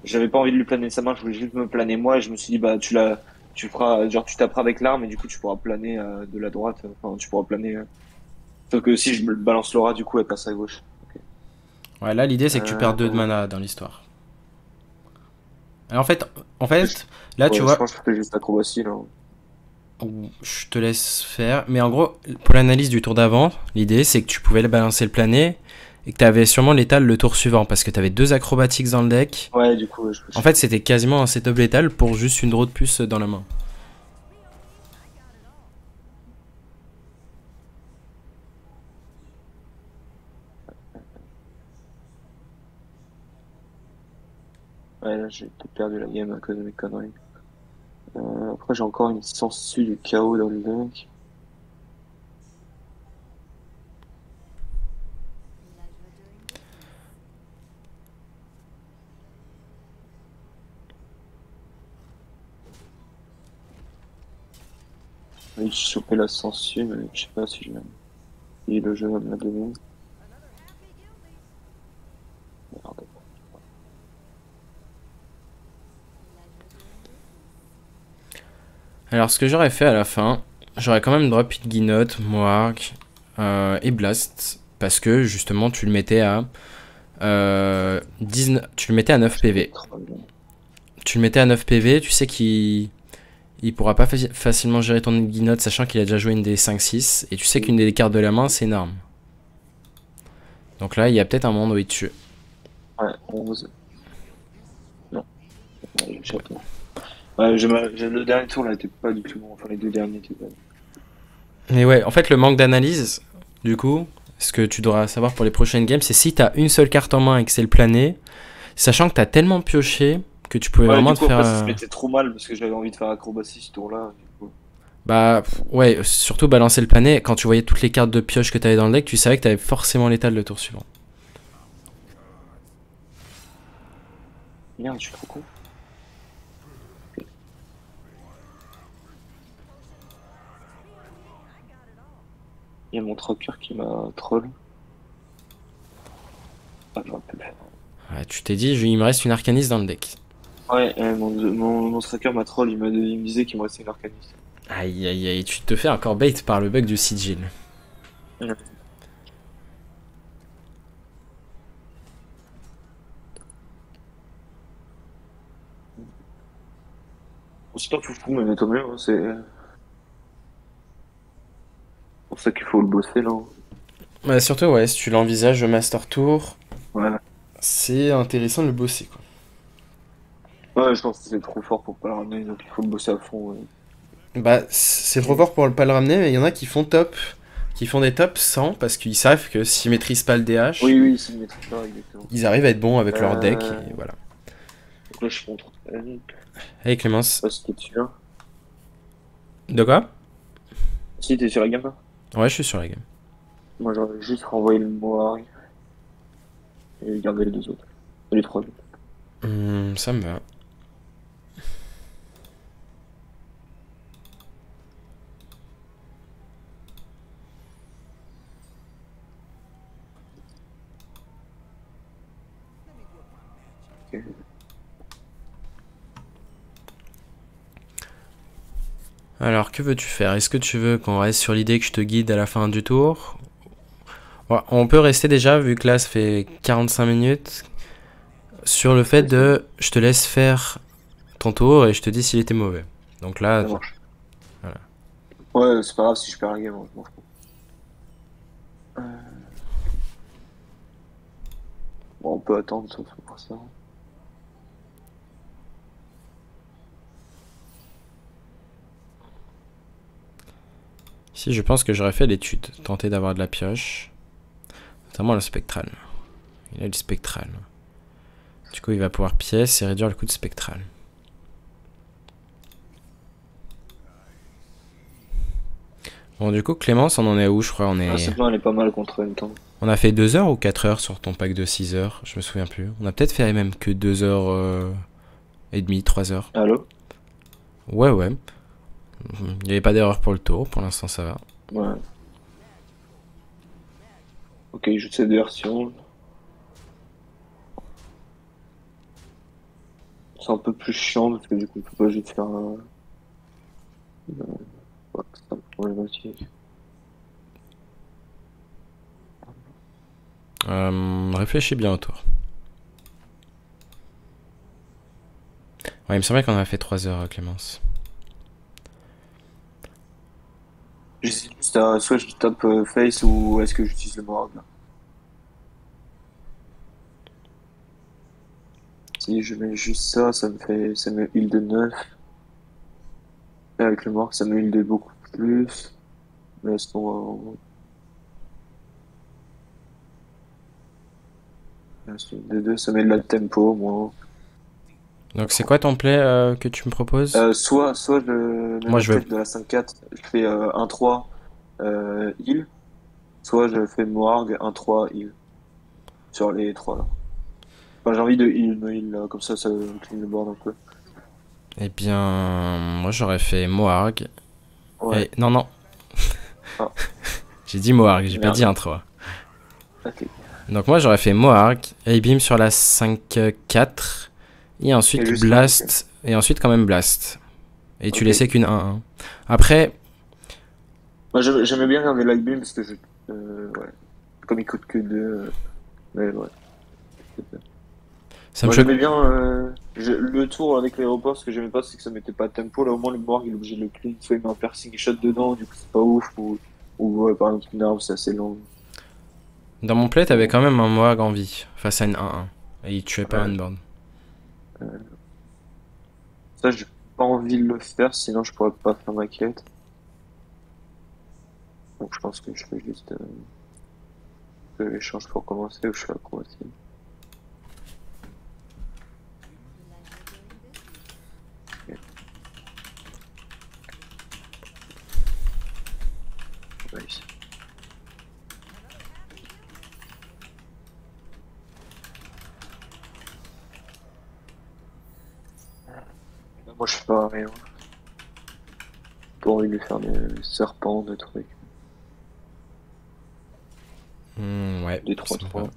j'avais pas envie de lui planer sa main, je voulais juste me planer moi et je me suis dit bah tu feras genre tu taperas avec l'arme et du coup tu pourras planer de la droite enfin tu pourras planer sauf que si je me balance Laura du coup elle passe à gauche. Ok. Ouais, là l'idée c'est que tu perds 2 de Euh, mana dans l'histoire. Et en fait, là tu ouais, je vois, pense que je fais juste acrobatie là. je te laisse faire. Mais en gros, pour l'analyse du tour d'avant, l'idée c'est que tu pouvais le balancer le plané et que tu avais sûrement létal le tour suivant parce que tu avais 2 acrobatiques dans le deck. Ouais du coup ouais, En fait, c'était quasiment un setup létal pour juste une draw de puce dans la main. ouais là j'ai peut-être perdu la game à cause de mes conneries. Après j'ai encore une sangsue du chaos dans le deck. Oui, j'ai chopé la sangsue, mais je sais pas si je si le jeu va me la donner. Merde. Alors, ce que j'aurais fait à la fin, j'aurais quand même drop Hit Guinotte, Mohawk et Blast parce que justement tu le mettais à tu le mettais à 9 PV. Tu le mettais à 9 PV, tu sais qu'il pourra pas facilement gérer ton Guinotte sachant qu'il a déjà joué une des 5-6 et tu sais qu'une des cartes de la main c'est énorme. Donc là il y a peut-être un monde où il tue. Ouais, 11. Non, ouais, j'échappe. Ouais, le dernier tour là était pas du tout bon. Enfin, les deux derniers étaient pas. Mais ouais, en fait le manque d'analyse, du coup, ce que tu devras savoir pour les prochaines games, c'est si t'as une seule carte en main et que c'est le plané, sachant que t'as tellement pioché que tu pouvais Ouais, vraiment du te coup, faire. après, ça se mettait trop mal parce que j'avais envie de faire acrobatie ce tour-là. Du coup. Bah ouais, surtout balancer le pané, quand tu voyais toutes les cartes de pioche que t'avais dans le deck, tu savais que t'avais forcément l'étal le tour suivant. Merde, je suis trop con. Il y a mon tracker qui m'a troll. Ah, j'aurais pu le faire. Ouais, tu t'es dit, il me reste une arcaniste dans le deck. Ouais, mon tracker m'a troll, il me disait qu'il me restait une arcaniste. Aïe aïe aïe, tu te fais encore bait par le bug du sigil. Ouais. C'est pas foufou, mais tant mieux, hein, c'est pour ça qu'il faut le bosser là. Bah surtout ouais, si tu l'envisages au Master Tour, Ouais. c'est intéressant de le bosser quoi. Ouais, je pense que c'est trop fort pour pas le ramener, donc il faut le bosser à fond. Ouais. Bah c'est trop fort pour pas le ramener, mais il y en a qui font des tops sans parce qu'ils savent que s'ils maîtrisent pas le DH, Oui, oui, c'est une maîtrise pas, exactement. ils arrivent à être bons avec leur deck Euh... et voilà. Donc là, je suis contre. Hey Clémence. Pas si t'es dessus là. De quoi? Si t'es sur la gamme là. Ouais, je suis sur la game. Moi, j'aurais juste renvoyé le Moari et gardé les deux autres. Les trois autres. Ça me va. Ok. Alors, que veux-tu faire? Est-ce que tu veux qu'on reste sur l'idée que je te guide à la fin du tour? Ouais, on peut rester déjà, vu que là, ça fait 45 minutes, sur le fait Ouais, de je te laisse faire ton tour et je te dis s'il était mauvais. Donc là, ça marche. voilà. Ouais, c'est pas grave si je perds la game, hein, je m'en fous. peut attendre sauf pour ça. Ici, je pense que j'aurais fait l'étude, tenter d'avoir de la pioche, notamment le spectral. Il a du spectral. Du coup, il va pouvoir pièce et réduire le coût de spectral. Bon, du coup, Clémence, on en est où? Je crois on Ah, est... cette main elle est pas mal contre une temps. On a fait 2 heures ou 4 heures sur ton pack de 6 heures? Je me souviens plus. On a peut-être fait même que 2 heures et demie, 3 heures. Allô? Ouais, ouais. Il n'y avait pas d'erreur pour le tour. Pour l'instant, ça va. Ouais. Ok, je joue cette version. C'est un peu plus chiant parce que du coup, on peut pas juste faire un. Ouais, c'est un peu problématique. Réfléchis bien au tour. Ouais, il me semblait qu'on a fait 3 heures, Clémence. J'hésite juste à soit je tape face ou est-ce que j'utilise le Morgue là. Si je mets juste ça, ça me heal de 9. Et avec le Morgue, ça me heal de beaucoup plus. Mais est-ce qu'on de 2, ça met de la tempo, moi. Donc, c'est quoi ton play que tu me proposes? Soit je mets Moi, ma je veux... tête de la 5-4, je fais 1-3 heal, soit je fais Morgue 1-3 heal. Sur les trois là. Enfin, j'ai envie de heal, me heal là, comme ça clean le board un peu. Eh bien, moi, j'aurais fait Moarg. Ouais. Et... Non, non. Ah, J'ai dit Moarg, j'ai pas dit merde. 1-3. Ok. Donc, moi, j'aurais fait Moarg, A-Beam sur la 5-4. Et Et ensuite juste là, ok. Blast. Et ensuite, quand même, Blast. Et tu Ok. laissais qu'une 1-1. Après, Moi, j'aimais bien regarder Light Beam parce que ouais. Comme il coûte que 2, mais ouais. ça me Moi, choque. j'aimais bien le tour avec l'aéroport, ce que j'aimais pas, c'est que ça mettait pas de tempo. Là, au moins, le Morgue, il est obligé de le clean, soit il met un piercing et shot dedans, du coup, c'est pas ouf. Ou ouais, par exemple, une arme, c'est assez long. Dans mon play, Mais t'avais bon, quand même un Moarg en vie face à une 1-1. Et il tuait pas ouais. Unbound. Ça, j'ai pas envie de le faire, sinon je pourrais pas faire ma quête. Donc, je pense que je fais juste l'échange pour commencer ou je fais la Croatie. Ok, nice. Moi, je fais pas rien. Pas envie de lui faire des serpents, des trucs. Ouais, Des ça me va. 3-3.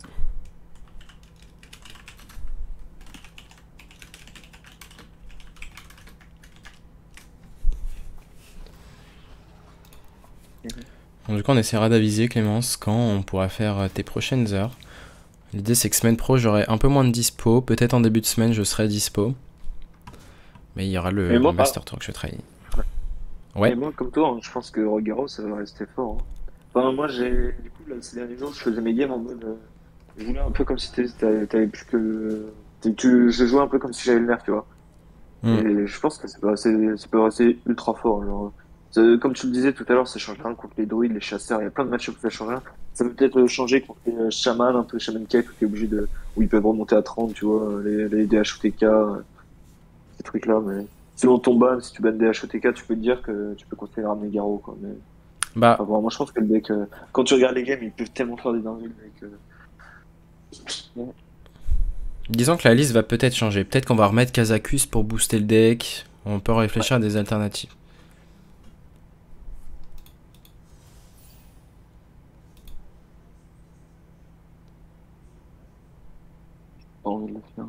Mhm. Bon, du coup, on essaiera d'aviser, Clémence, quand on pourra faire tes prochaines heures. L'idée, c'est que semaine pro, j'aurai un peu moins de dispo. Peut-être en début de semaine, je serai dispo. Mais il y aura Mais le moi, Master Tour que je vais travailler. mais Ouais. moi, comme toi, hein, je pense que Rogaro, ça va rester fort. Hein. Enfin, moi, du coup, là, ces derniers jours, je faisais mes games en mode, je voulais un peu comme si t'avais plus que, je jouais un peu comme si j'avais le nerf, tu vois. Hmm. Et je pense que ça peut rester ultra fort. Genre, comme tu le disais tout à l'heure, ça change rien contre les druides, les chasseurs. Il y a plein de matchs où ça change rien. Ça peut peut-être changer contre les chamans, un peu shaman cake, où t'es obligé où ils peuvent remonter à 30, tu vois, les DHOTK, ces trucs-là. Mais selon ton ban, si tu bans DHOTK, tu peux te dire que tu peux continuer à ramener Garo, quoi. Mais, Bah, enfin, bon, moi, je pense que le deck, quand tu regardes les games, ils peuvent tellement faire des dingueries, le deck. Ouais. disons que la liste va peut-être changer. Peut-être qu'on va remettre Kazakus pour booster le deck. On peut réfléchir à des alternatives. Pas envie de le faire.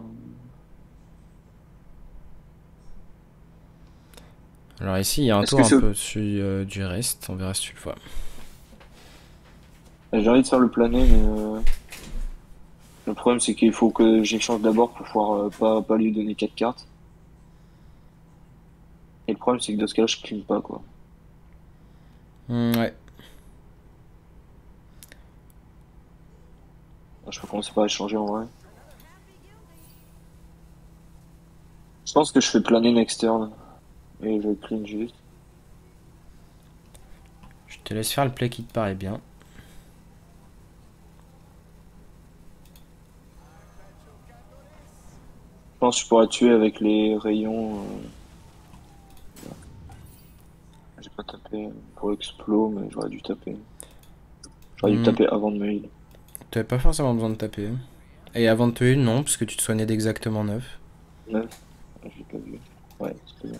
Alors ici, il y a un Est-ce tour que un c'est, peu au-dessus du reste. On verra si tu le vois. j'ai envie de faire le plané, mais le problème, c'est qu'il faut que j'échange d'abord pour pouvoir pas lui donner 4 cartes. Et le problème, c'est que dans ce cas-là, je clean pas, quoi. Ouais. Je peux commencer par échanger en vrai. Je pense que je fais planer next turn et je clean juste. Je te laisse faire le play qui te paraît bien. Je pense que je pourrais tuer avec les rayons. J'ai pas tapé pour explo, mais j'aurais dû taper. J'aurais dû Hmm, taper avant de me heal. T'avais pas forcément besoin de taper. Et avant de te heal, non, parce que tu te soignais d'exactement 9. 9. J'ai pas vu. Ouais, c'est bien.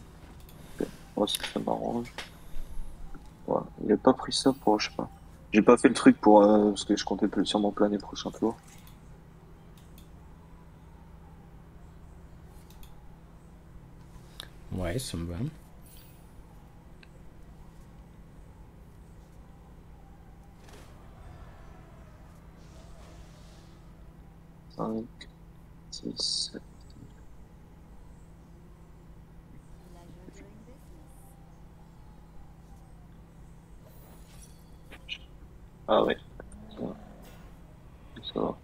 Ok. Moi, ça m'arrange. Ouais. Il a pas pris ça pour, je sais pas. J'ai pas fait le truc pour, parce que je comptais sûrement planer prochain tour. Ouais, ça me va. 5, 6, 7. Ah ouais, ça va. Ça va.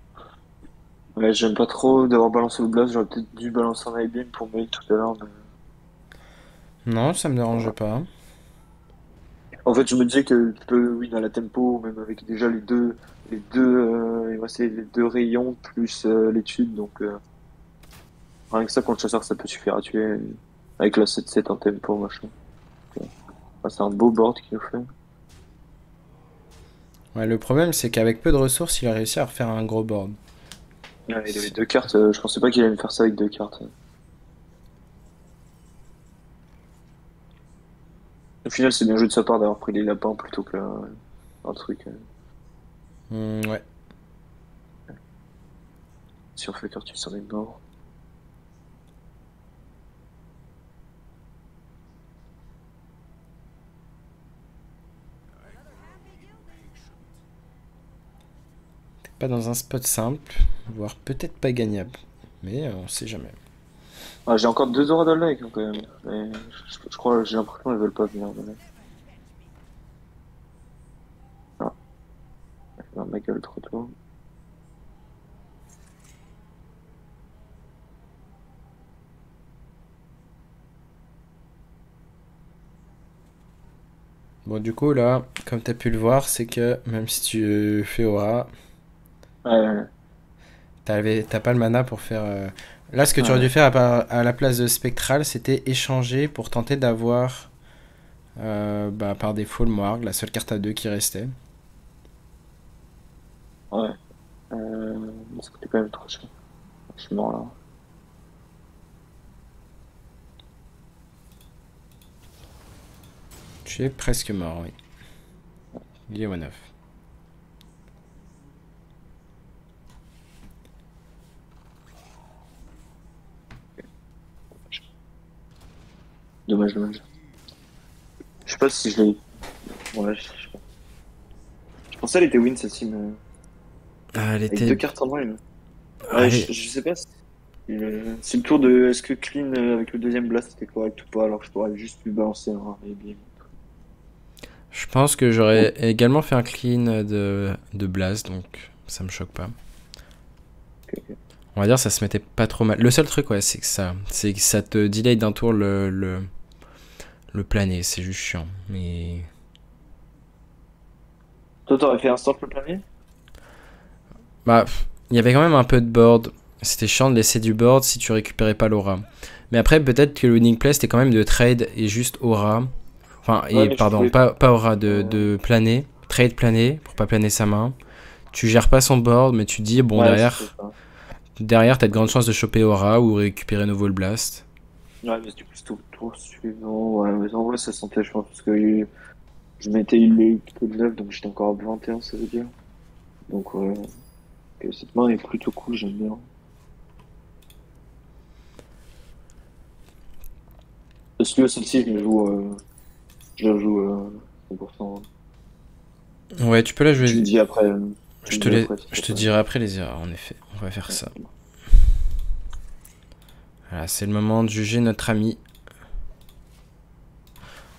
Ouais, j'aime pas trop d'avoir balancé le blast. J'aurais peut-être dû balancer un I-beam pour me heal tout à l'heure, mais Non, ça me dérange voilà. pas. En fait, je me disais que tu peux win à la tempo, même avec déjà il va essayer les deux rayons plus l'étude, donc rien que ça contre chasseur, ça peut suffire à tuer avec la 7-7 en tempo, machin. Ok. Ah, c'est un beau board qu'il nous fait. Ouais, le problème, c'est qu'avec peu de ressources, il a réussi à refaire un gros board. Ouais, il avait deux cartes, je pensais pas qu'il allait me faire ça avec deux cartes. Au final, c'est bien joué de sa part d'avoir pris les lapins plutôt qu'un truc. Ouais. Si on fait carte, tu serais mort. Pas dans un spot simple, voire peut-être pas gagnable. Mais on sait jamais. Ah, j'ai encore deux auras dans le quand même. Mais je crois, j'ai l'impression qu'ils veulent pas venir. Ah, un mec à le trottoir. Bon, du coup, là, comme t'as pu le voir, c'est que même si tu fais aura, Ouais, t'as pas le mana pour faire. Là, ce que tu aurais ouais, dû faire à la place de spectral, c'était échanger pour tenter d'avoir bah, par défaut le Moarg, la seule carte à 2 qui restait. ouais. Ça coûtait quand même trop cher. Je suis mort là. Tu es presque mort, oui. Il est one off. Dommage, dommage. Je sais pas si je l'ai. Ouais, je pensais qu'elle était win celle-ci, mais Ah, elle avec deux était. cartes en main. Ouais, Allez. je sais pas si. C'est le tour de. Est-ce que clean avec le deuxième blast c'était correct ou pas, alors que je pourrais juste lui balancer un et bim. Je pense que Bon, j'aurais également fait un clean de Blast, donc ça me choque pas. ok, ok. On va dire ça se mettait pas trop mal. Le seul truc, ouais, c'est que ça te delay d'un tour le planer, c'est juste chiant. Mais Toi, t'aurais fait un start le premier? bah, il y avait quand même un peu de board. C'était chiant de laisser du board si tu récupérais pas l'aura. Mais après, peut-être que le winning play c'était quand même de trade et juste aura. Enfin, Ouais, et mais tu pardon, pouvais. pas aura, Euh, de planer. Trade planer pour pas planer sa main. Tu gères pas son board, mais tu dis, bon, Ouais, c'était ça. derrière, t'as de grandes chances de choper aura ou récupérer nouveau le blast. Ouais, mais du coup, c'était au tour suivant. Ouais, mais en vrai, ça sentait, je pense, parce que je m'étais healé que de 9, donc j'étais encore à 21, ça veut dire. Donc, ouais, ok, cette main est plutôt cool, j'aime bien. Parce que celle-ci, je la joue 100%. Ouais, tu peux la Tu me jouer. dis après, tu me dis après si Je t'as te pas. dirai après les erreurs, en effet. On va faire Ouais, ça. Voilà, c'est le moment de juger notre ami.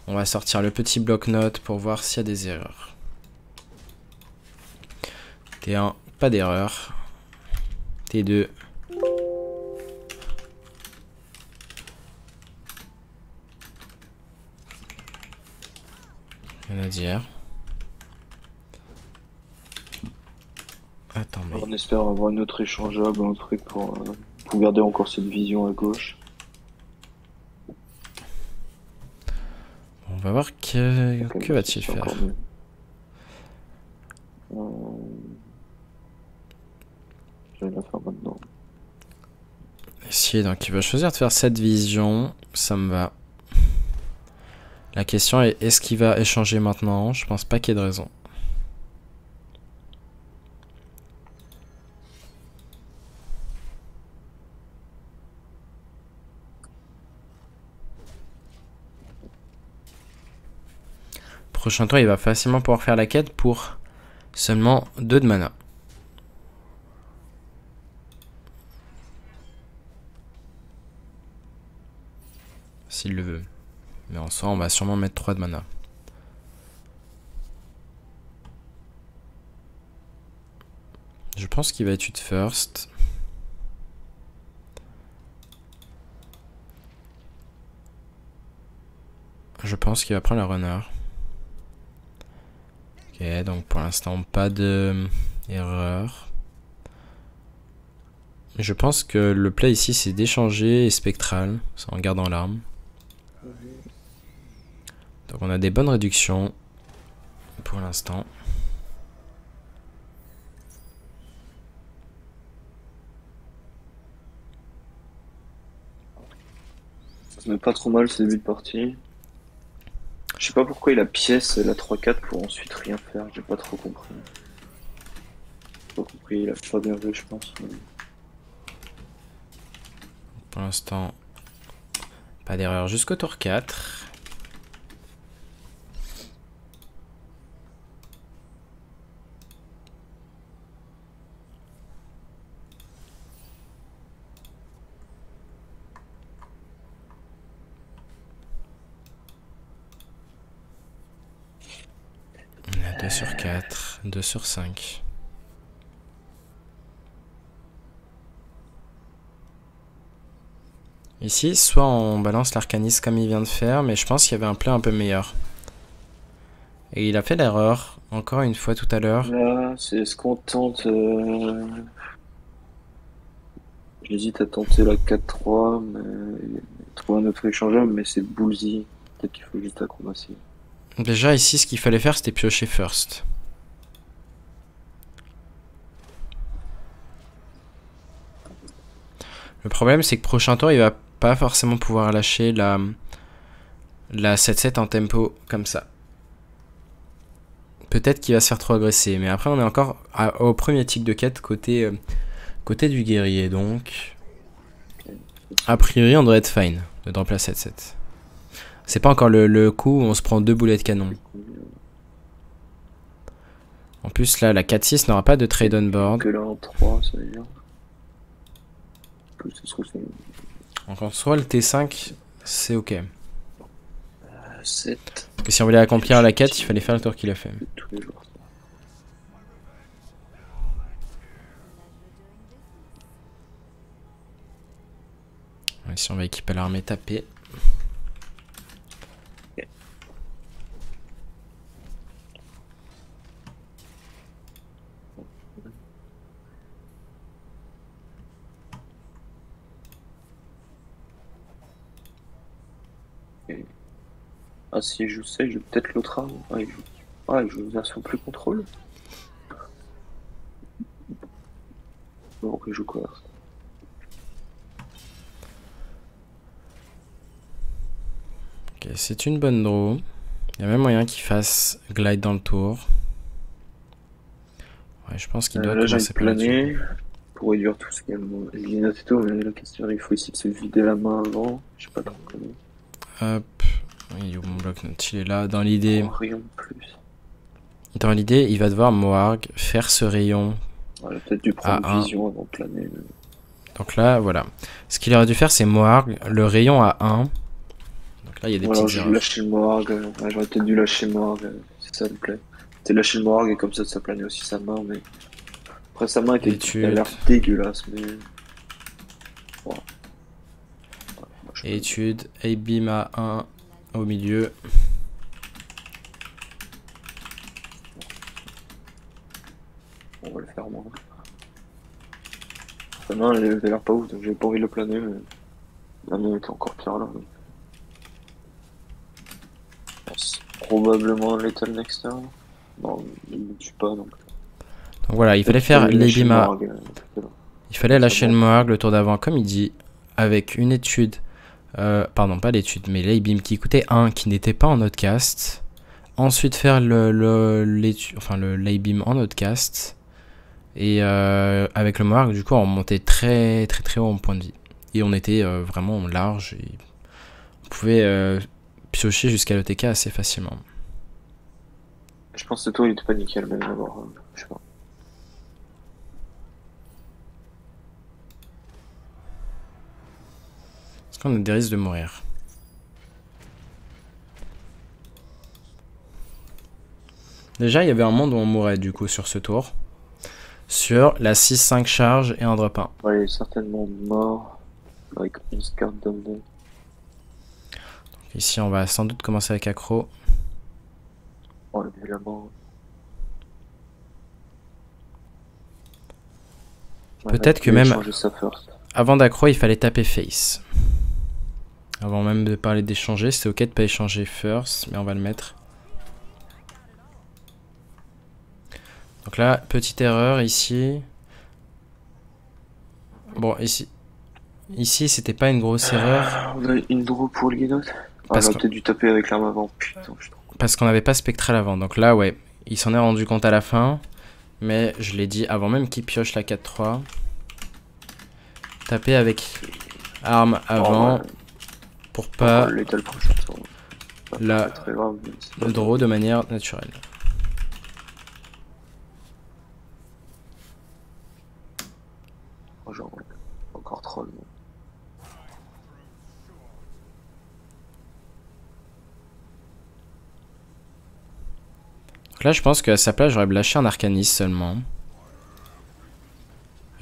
On va sortir le petit bloc-notes pour voir s'il y a des erreurs. T1, pas d'erreur. T2. Rien à dire. Attends, mais... On espère avoir une autre échangeable, un truc pour garder encore cette vision à gauche. On va voir que va-t-il faire. Je vais la faire maintenant. Si, donc il va choisir de faire cette vision, ça me va. La question est, est-ce qu'il va échanger maintenant? Je pense pas qu'il y ait de raison. Prochain tour, il va facilement pouvoir faire la quête pour seulement 2 de mana. S'il le veut. Mais en soi, on va sûrement mettre 3 de mana. Je pense qu'il va étude first. Je pense qu'il va prendre la runner. Ok, donc pour l'instant, pas de erreur. Je pense que le play ici, c'est d'échanger spectral, en gardant l'arme. Donc on a des bonnes réductions pour l'instant. Ça se met pas trop mal ce début de partie. Je sais pas pourquoi il a pièce la 3-4 pour ensuite rien faire, j'ai pas trop compris. J'ai pas compris, il a pas bien joué je pense. Pour l'instant, pas d'erreur jusqu'au tour 4. On a 2 sur 4, 2 sur 5. Ici, soit on balance l'arcanisme comme il vient de faire, mais je pense qu'il y avait un play un peu meilleur. Et il a fait l'erreur, encore une fois tout à l'heure. Là, c'est ce qu'on tente. J'hésite à tenter la 4-3, mais trouver un autre échangeable, mais c'est bullsy. Peut-être qu'il faut juste acrobatie. Déjà ici, ce qu'il fallait faire, c'était piocher first. Le problème, c'est que prochain tour, il va pas forcément pouvoir lâcher la 7-7 en tempo comme ça. Peut-être qu'il va se faire trop agresser, mais après on est encore au premier tic de quête côté du guerrier, donc a priori on doit être fine de drop la 7-7. C'est pas encore le coup où on se prend 2 boulets de canon. En plus là la 4-6 n'aura pas de trade on board. Que là en 3 ça veut dire. Donc en soi le T5 c'est ok. 7. Parce que si on voulait accomplir la quête, il fallait faire le tour qu'il a fait. Tous les jours. Ici on va équiper l'armée tapée. Ah si il joue ça, il joue peut-être l'autre arme. Ah il joue version plus contrôle. Bon, il joue quoi là? Ok, c'est une bonne draw. Il y a même moyen qu'il fasse glide dans le tour. Ouais, je pense qu'il doit Là j'ai commencer par là-dessus. plané pour réduire tout ce qui est éliminateur et tout, mais la question il faut essayer de se vider la main avant. Je sais pas trop comment. Hop. Il est où mon bloc note? Il est là. Dans l'idée, Rien de plus. il va devoir Moarg faire ce rayon. On a peut-être dû prendre à 1. vision avant de planer. Mais... Donc là, voilà. Ce qu'il aurait dû faire, c'est Moarg, le rayon à 1. Donc là, il y a des voilà, petites j'ai erreurs. lâché le Morgue. Ouais, j'aurais peut-être dû lâcher le Morgue. C'est ça le play. T'es lâché le Morgue et comme ça planait aussi sa main. Mais après, sa main était elle a l'air dégueulasse. Mais. Ouais. Étude, Abim à 1 au milieu. clairement. Non, elle avait l'air pas ouf, donc j'avais pas envie de le planer, mais la mienne était encore pire là. C'est probablement Lethal Next Turn. Non, il ne tue pas donc. Donc voilà, il fallait faire l'Ebima. Il fallait lâcher le Mohawk le tour d'avant, comme il dit, avec une étude. Pardon, pas l'étude, mais l'Abeam qui coûtait 1, qui n'était pas en outcast. Ensuite, faire l'Abeam en outcast. Et avec le Mohawk, du coup, on montait très très très haut en point de vie. Et on était vraiment large. Et on pouvait piocher jusqu'à l'OTK assez facilement. Je pense que toi, il était pas nickel, même d'abord. Je sais pas. Est-ce qu'on a des risques de mourir? Déjà, il y avait un monde où on mourrait du coup sur ce tour. Sur la 6-5 charge et un drop 1. Ouais, il est certainement mort. Avec 11 cartes d'homme. Ici, on va sans doute commencer avec accro. Oh, évidemment. Peut-être que même avant d'accro, il fallait taper face. Avant même de parler d'échanger, c'est ok de pas échanger first, mais on va le mettre. Donc là, petite erreur ici. Bon, ici c'était pas une grosse erreur. On a une draw pour le guidon. On a peut-être dû taper avec l'arme avant. Putain, parce qu'on n'avait pas spectral avant. Donc là, ouais, il s'en est rendu compte à la fin. Mais je l'ai dit avant même qu'il pioche la 4-3. Taper avec arme avant. Pour pas le draw de manière naturelle. Genre, encore troll. Donc là, je pense qu'à sa place, j'aurais lâché un arcaniste seulement.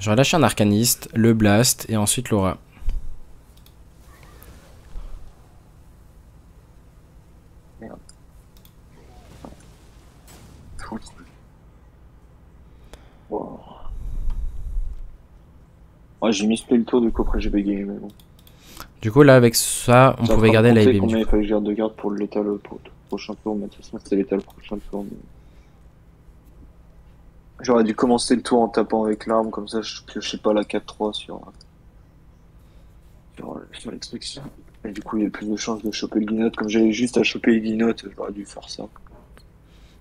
J'aurais lâché un arcaniste, le blast et ensuite l'aura. Merde. Wow. Ouais, j'ai mis le tour du coup, après j'ai bégayé, mais bon. Du coup, là, avec ça, on pouvait garder l'Abeam. Combien il fallait que je garde de garde pour l'étal pour le prochain tour, mais de toute façon, c'était l'étal prochain tour. Mais... J'aurais dû commencer le tour en tapant avec l'arme, comme ça je piochais pas la 4-3 sur l'extraction. Et du coup, il y a plus de chances de choper le guinote. Comme j'avais juste à choper le guinote, j'aurais dû faire ça.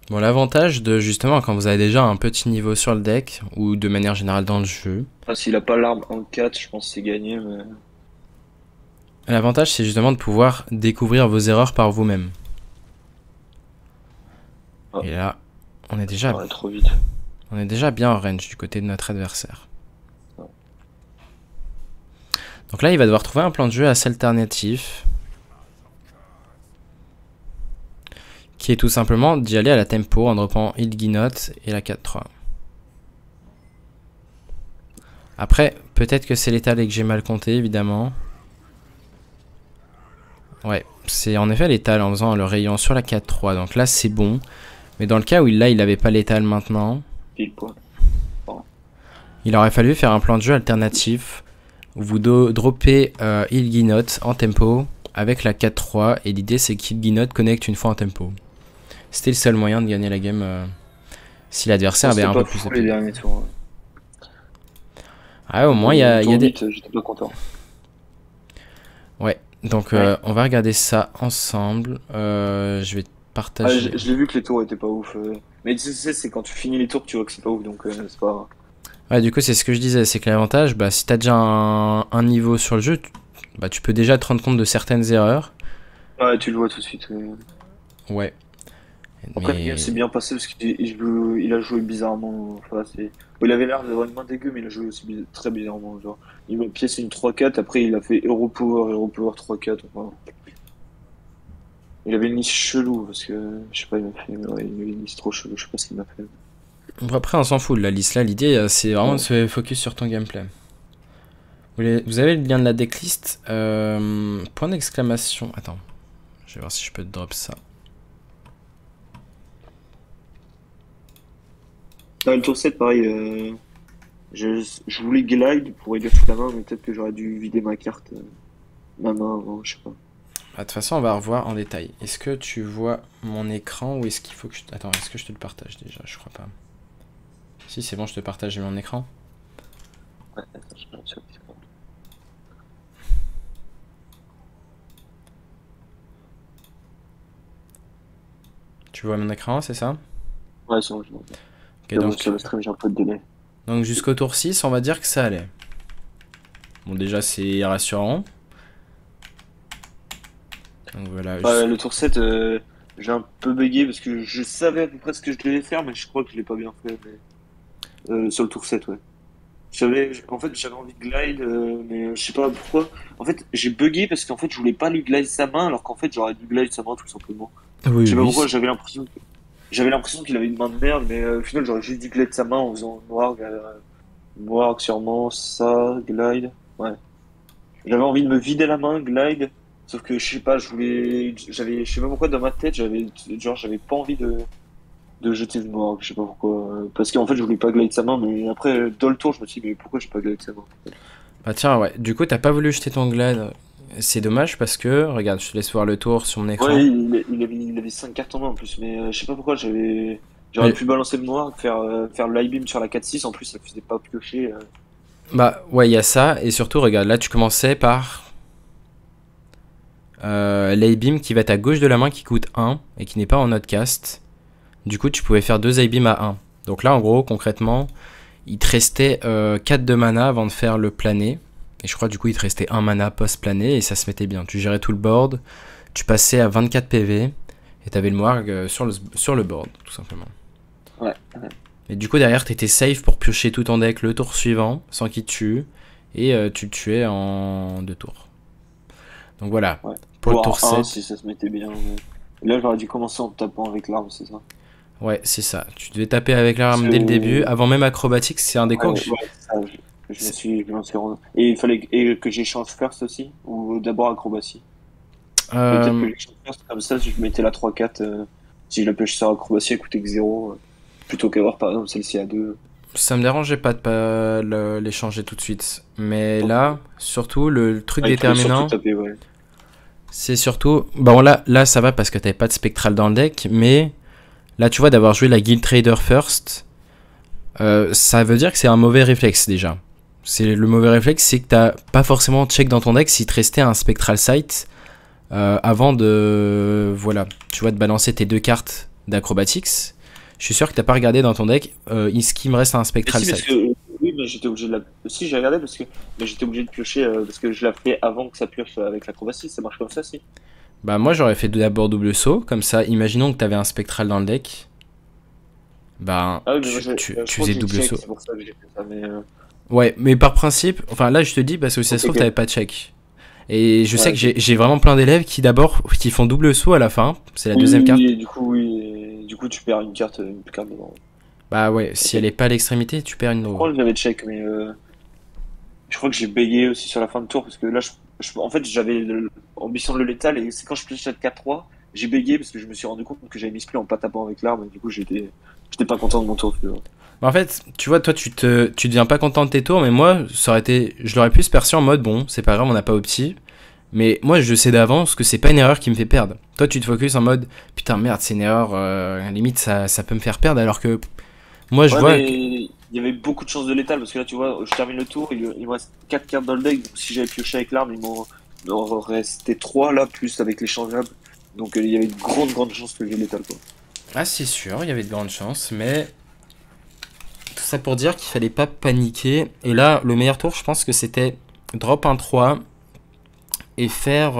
Bon, l'avantage de justement quand vous avez déjà un petit niveau sur le deck, ou de manière générale dans le jeu. Ah, s'il a pas l'arme en 4, je pense que c'est gagné, mais. L'avantage, c'est justement de pouvoir découvrir vos erreurs par vous-même. Ah. Et là, on est déjà. Trop vite. On est déjà bien en range du côté de notre adversaire. Ah. Donc là, il va devoir trouver un plan de jeu assez alternatif. Qui est tout simplement d'y aller à la tempo en dropant Ilguinote et la 4-3. Après, peut-être que c'est l'étal et que j'ai mal compté, évidemment. Ouais, c'est en effet l'étal en faisant le rayon sur la 4-3. Donc là, c'est bon. Mais dans le cas où il n'avait pas l'étal maintenant, il aurait fallu faire un plan de jeu alternatif où vous droppez Ilguinote en tempo avec la 4-3. Et l'idée, c'est qu'Ilguinote connecte une fois en tempo. C'était le seul moyen de gagner la game si l'adversaire avait un peu plus de les derniers tours. Ah, au moins, il y a des... J'étais pas content. Ouais, donc on va regarder ça ensemble. Je vais partager... Ah, je l'ai vu que les tours étaient pas ouf. Mais tu sais, c'est quand tu finis les tours que tu vois que c'est pas ouf, donc c'est pas... Ouais, du coup, c'est ce que je disais, c'est que l'avantage, bah, si t'as déjà un niveau sur le jeu, tu peux déjà te rendre compte de certaines erreurs. Ouais, tu le vois tout de suite. Ouais. Après, c'est bien passé parce qu'il a joué bizarrement. Enfin, il avait l'air d'avoir une main dégueu, mais il a joué aussi très bizarrement. Genre, il m'a pièce une 3-4, après il a fait Hero Power 3-4. Enfin, il avait une liste chelou parce que je sais pas, il avait une liste trop chelou, je sais pas ce qu'il m'a fait. Bon, après, on s'en fout de la liste là. L'idée, c'est vraiment de se focus sur ton gameplay. Vous avez le lien de la decklist. Point d'exclamation. Attends, je vais voir si je peux drop ça. le tour 7, pareil. Je voulais glide pour réduire toute la main, mais peut-être que j'aurais dû vider ma carte, ma main avant, je sais pas. Bah, de toute façon, on va revoir en détail. Est-ce que tu vois mon écran ou est-ce qu'il faut que je... Attends, est-ce que je te le partage déjà? Je crois pas. Si, c'est bon, je te partage mon écran. Ouais, attends, je regarde sur Discord. Tu vois mon écran, c'est ça? Ouais, c'est bon, je vois. Ok, Moi, sur le stream, j'ai un peu de délai. donc jusqu'au tour 6, on va dire que ça allait. Bon, déjà, c'est rassurant. Donc voilà. Ouais, le tour 7, j'ai un peu bugué parce que je savais à peu près ce que je devais faire, mais je crois que je l'ai pas bien fait. Sur le tour 7, ouais. En fait, j'avais envie de glide, mais je sais pas pourquoi. En fait, j'ai bugué parce qu'en fait, je voulais pas lui glide sa main, alors qu'en fait, j'aurais dû glide sa main tout simplement. Je Oui, sais pas oui. pourquoi, j'avais l'impression qu'il avait une main de merde, mais au final, j'aurais juste dit glide sa main en faisant noir sûrement, ça, glide. Ouais. J'avais envie de me vider la main, glide. Sauf que je sais pas, je sais pas pourquoi dans ma tête, j'avais pas envie de jeter le noir, je sais pas pourquoi. Parce qu'en fait, je voulais pas glide sa main, mais après, dans le tour, je me suis dit, mais pourquoi j'ai pas glide sa main? Bah tiens, ouais. Du coup, t'as pas voulu jeter ton glade. C'est dommage parce que, regarde, je te laisse voir le tour sur mon écran. Ouais, il avait 5 cartes en main en plus, mais je sais pas pourquoi j'aurais Mais, pu balancer le noir, faire le high beam sur la 4-6, en plus ça faisait pas piocher. bah ouais, il y a ça. Et surtout, regarde, là, tu commençais par l'A-beam qui va être à gauche de la main qui coûte 1 et qui n'est pas en outcast. Du coup, tu pouvais faire 2 A-beam à 1. Donc là, en gros, concrètement, il te restait 4 de mana avant de faire le plané. Et je crois du coup il te restait 1 mana post-plané et ça se mettait bien. Tu gérais tout le board, tu passais à 24 PV et t'avais le Moarg sur le board, tout simplement. Ouais. Et du coup derrière t'étais safe pour piocher tout ton deck le tour suivant sans qu'il te tue. Et tu le tuais en 2 tours. Donc voilà, Ouais. pour le Voire tour 1 7. si ça se mettait bien. Là, j'aurais dû commencer en tapant avec l'arme, c'est ça? Ouais, c'est ça. Tu devais taper avec Parce l'arme que, dès le début. Avant même Acrobatics, c'est un des cours que ouais, c'est ça, je m'en suis rendu. Et il fallait que j'échange first aussi, ou d'abord acrobatie. Peut-être que euh, j'échange first, comme ça, si je mettais la 3-4, si je la pioche sur acrobatie, elle coûtait que 0, plutôt qu'avoir par exemple celle-ci à 2. Ça me dérangeait pas de pas les changer tout de suite. Mais là, surtout, le truc Ah, il fallait surtout déterminant, taper, ouais. c'est surtout... Bon, là, ça va parce que t'avais pas de spectral dans le deck, mais là, tu vois, d'avoir joué la Guild Trader first, ça veut dire que c'est un mauvais réflexe, déjà. Le mauvais réflexe, c'est que t'as pas forcément check dans ton deck s'il te restait un spectral sight avant de... Voilà, tu vois, de balancer tes 2 cartes d'acrobatics. Je suis sûr que t'as pas regardé dans ton deck, est-ce qu'il me reste un Mais spectral si, parce sight? que, oui, mais j'étais obligé de si, j'ai regardé mais j'étais obligé de piocher, parce que je la fais avant que ça pioche avec l'acrobatie, ça marche comme ça, si. Bah moi j'aurais fait d'abord double saut, comme ça, imaginons que t'avais un spectral dans le deck, bah Ah oui, mais moi, je tu crois que faisais j'ai double check, saut. c'est pour ça que j'ai fait ça, mais, Ouais, mais par principe, enfin là je te dis parce que si ça se ok, trouve ok. t'avais pas de check. Et je sais Ouais, que ok. j'ai vraiment plein d'élèves qui font double saut à la fin, c'est la Oui, deuxième oui, carte. oui, et du coup, oui, et du coup, tu perds une carte dedans. Bah ouais, si Ok. elle est pas à l'extrémité, tu perds une Je draw. crois que j'avais check, mais, je crois que j'ai bégayé aussi sur la fin de tour parce que là, en fait, j'avais l'ambition de le létal et c'est quand je piochais 4-3, j'ai bégayé parce que je me suis rendu compte que j'avais mis en pas tapant avec l'arme et du coup, j'étais pas content de mon tour, tu vois. Bah en fait, tu vois, toi tu deviens pas content de tes tours, mais moi ça aurait été, je l'aurais plus perçu en mode bon, c'est pas grave, on n'a pas opti. Mais moi, je sais d'avance que c'est pas une erreur qui me fait perdre. Toi, tu te focuses en mode putain, merde, c'est une erreur, limite ça peut me faire perdre, alors que moi, je Ouais, vois que. mais il y avait beaucoup de chances de létal parce que là, tu vois, je termine le tour, il me reste 4 cartes dans le deck, donc si j'avais pioché avec l'arme, il m'en restait 3 là, plus avec l'échangeable. Donc il y avait une grande chance que j'ai létal, quoi. Ah, c'est sûr, il y avait de grandes chances, mais. Tout ça pour dire qu'il fallait pas paniquer. Et là, le meilleur tour, je pense que c'était drop un 3 et faire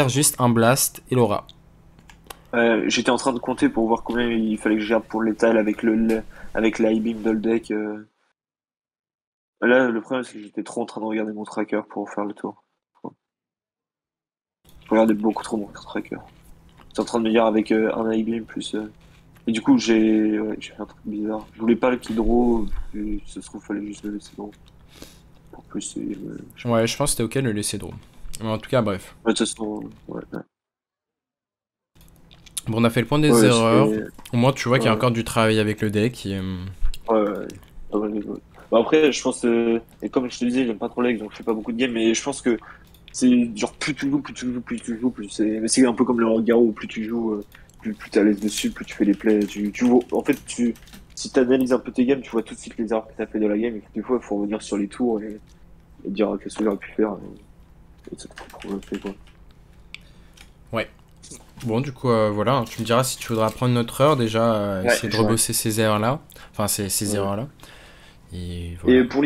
juste un blast et l'aura. J'étais en train de compter pour voir combien il fallait que je garde pour le létal avec avec la beam dans le deck. Là, le problème, c'est que j'étais trop en train de regarder mon tracker pour faire le tour. Je regardais beaucoup trop mon tracker. J'étais en train de me dire avec un I-beam plus. Et du coup, j'ai fait un truc bizarre. Je voulais pas le Kidro, et ça se trouve, fallait juste le laisser dans. Pour plus, je sais pas. Ouais, je pense que c'était ok de le laisser drôle. Mais en tout cas, bref. Ouais, de toute façon, ouais. Bon, on a fait le point des Ouais, erreurs. c'était. Au moins, tu vois qu'il y a Ouais, encore du travail avec le deck. ouais, ouais. Pas mal de jouer. Bah, après, je pense, et comme je te disais, j'aime pas trop l'aigle, donc je fais pas beaucoup de games, mais je pense que c'est genre plus tu joues, plus tu joues, plus tu joues, plus c'est. Mais c'est un peu comme le Garou, plus tu joues, plus t'es à l'aise dessus, plus tu fais les plays. Tu vois, en fait, si t'analyses un peu tes games, tu vois tout de suite les erreurs que t'as fait de la game, et que des fois, il faut revenir sur les tours et dire qu'est-ce que j'aurais pu faire, et ça te fait progresser, quoi. Ouais. Bon, du coup, voilà, hein, tu me diras si tu voudras prendre notre heure déjà, Ouais, essayer de je vois. rebosser ces erreurs-là. Enfin, ces Ouais. erreurs-là. Et voilà. Et pour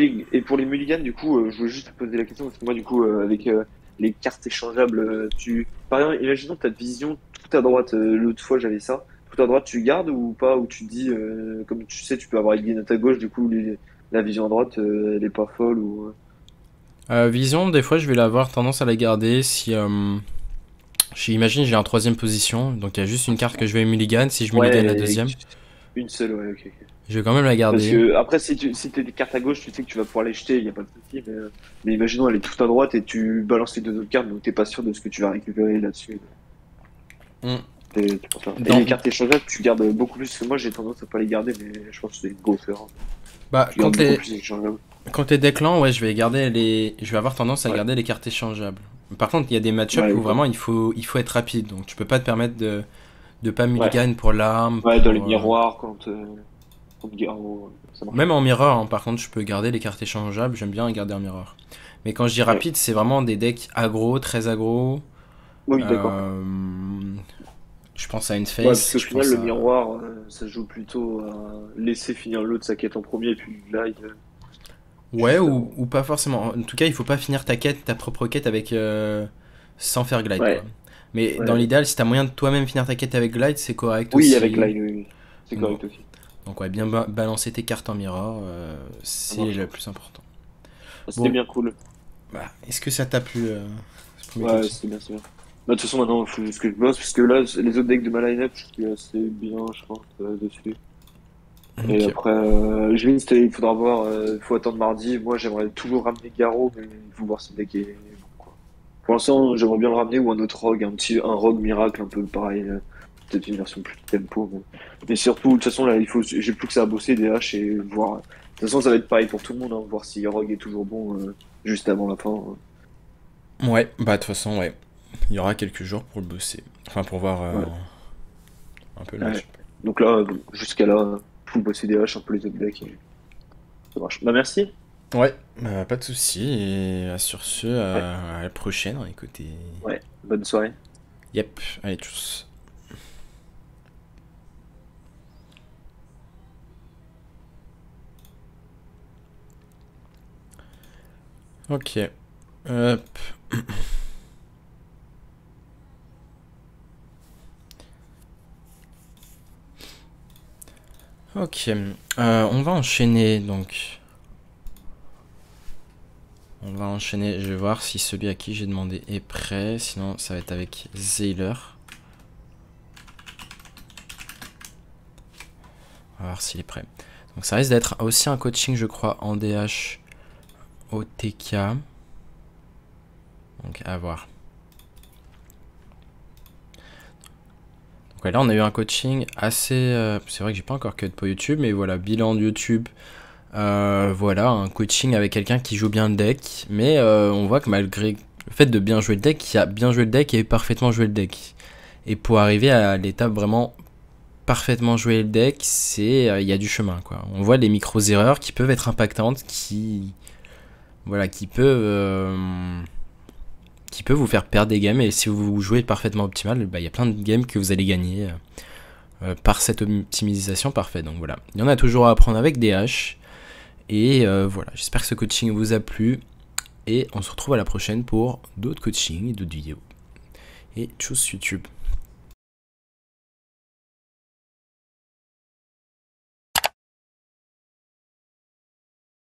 les mulligans, du coup, je voulais juste te poser la question, parce que moi, du coup, avec les cartes échangeables, par exemple, imaginons que tu as de vision tout à droite, l'autre fois j'avais ça, tout à droite, tu gardes ou pas, ou tu te dis, comme tu sais, tu peux avoir une ligne à ta gauche, du coup, la vision à droite, elle est pas folle, ou... Vision, des fois, je vais avoir tendance à la garder si. J'imagine, j'ai en troisième position, donc il y a juste une carte que je vais mulligan. Si je mulligan la Ouais, deuxième, une seule, ouais, ok, ok. je vais quand même la Parce garder. que, après, si t'as des cartes à gauche, tu sais que tu vas pouvoir les jeter, il n'y a pas de souci, mais imaginons, elle est tout à droite et tu balances les deux autres cartes, donc t'es pas sûr de ce que tu vas récupérer là-dessus. Hmm. C'est pour ça. Et Dans, les cartes échangeables, tu gardes beaucoup plus. Moi, j'ai tendance à pas les garder, mais je pense que c'est une grosse erreur. bah, Tu gardes beaucoup plus les échangeables. quand les decklants, ouais, je vais avoir tendance à Ouais, garder les cartes échangeables. Par contre, il y a des match-ups ouais, où d'accord. vraiment il faut être rapide, donc tu peux pas te permettre de pas Ouais, mulligan pour l'arme, ouais, dans les pour. miroirs, quand Garou, ça marche Même pas. en mirror, hein, par contre, je peux garder les cartes échangeables, j'aime bien les garder en mirror. Mais quand je dis Ouais. rapide, c'est vraiment des decks aggro, très aggro. Oui, d'accord. Euh, je pense à une Ouais, parce face, qu'au je final, pense le à. miroir, ça joue plutôt à laisser finir l'autre sa quête en premier, puis le glide Ouais, juste avant. ou pas forcément. En tout cas, il faut pas finir ta quête, ta propre quête avec sans faire glide, quoi. Ouais, Mais dans ouais. l'idéal, si t'as moyen de toi-même finir ta quête avec glide, c'est correct Oui, avec aussi. glide, oui, oui. C'est Donc, correct aussi. donc ouais, bien balancer tes cartes en mirror, Ça c'est marche, le ouais. plus important. Ah, c'était Bon, bien cool. bah, est-ce que ça t'a plu ce premier Ouais, coaching? c'était bien, c'est bien. Bah, de toute façon, maintenant, il faut juste que je bosse, parce que là, les autres decks de ma line-up, je suis assez bien, je pense, dessus. Et Ok. après, je vais installer, il faudra voir, il faut attendre mardi. Moi, j'aimerais toujours ramener Garo, mais il faut voir si le deck est bon, quoi. Pour l'instant, j'aimerais bien le ramener ou un autre rogue, un rogue miracle, un peu pareil, peut-être une version plus tempo. Mais surtout, de toute façon, là, j'ai plus que ça à bosser, des haches, et voir. De toute façon, ça va être pareil pour tout le monde, hein, voir si rogue est toujours bon, juste avant la fin. Ouais, bah de toute façon, ouais. Il y aura quelques jours pour le bosser. Enfin, pour voir Ouais. un peu le Ouais. match. Donc là, jusqu'à là, full bosser des haches, un peu les autres decks, et ça marche. Bah, merci. Ouais, bah, pas de souci. Et sur ce, Ouais. à la prochaine. Écoutez. Ouais. Bonne soirée. Yep, allez, tchuss. Ok. Hop. Ok. On va enchaîner donc. On va enchaîner. Je vais voir si celui à qui j'ai demandé est prêt. Sinon, ça va être avec Zayler. On va voir s'il est prêt. Donc, ça risque d'être aussi un coaching, je crois, en DH au TK. Donc, à voir. Donc, ouais, là, on a eu un coaching assez. C'est vrai que j'ai pas encore cut pour YouTube, mais voilà, bilan de YouTube. Voilà, un coaching avec quelqu'un qui joue bien le deck, mais on voit que malgré le fait de bien jouer le deck, il a bien joué le deck et parfaitement joué le deck. Et pour arriver à l'étape vraiment parfaitement jouer le deck, il y a du chemin, quoi. On voit les micros erreurs qui peuvent être impactantes, voilà, qui peuvent vous faire perdre des games. Et si vous jouez parfaitement optimal, bah, il y a plein de games que vous allez gagner par cette optimisation parfaite. Donc voilà, il y en a toujours à apprendre avec DH. Et voilà, j'espère que ce coaching vous a plu. Et on se retrouve à la prochaine pour d'autres coachings et d'autres vidéos. Et tchuss YouTube.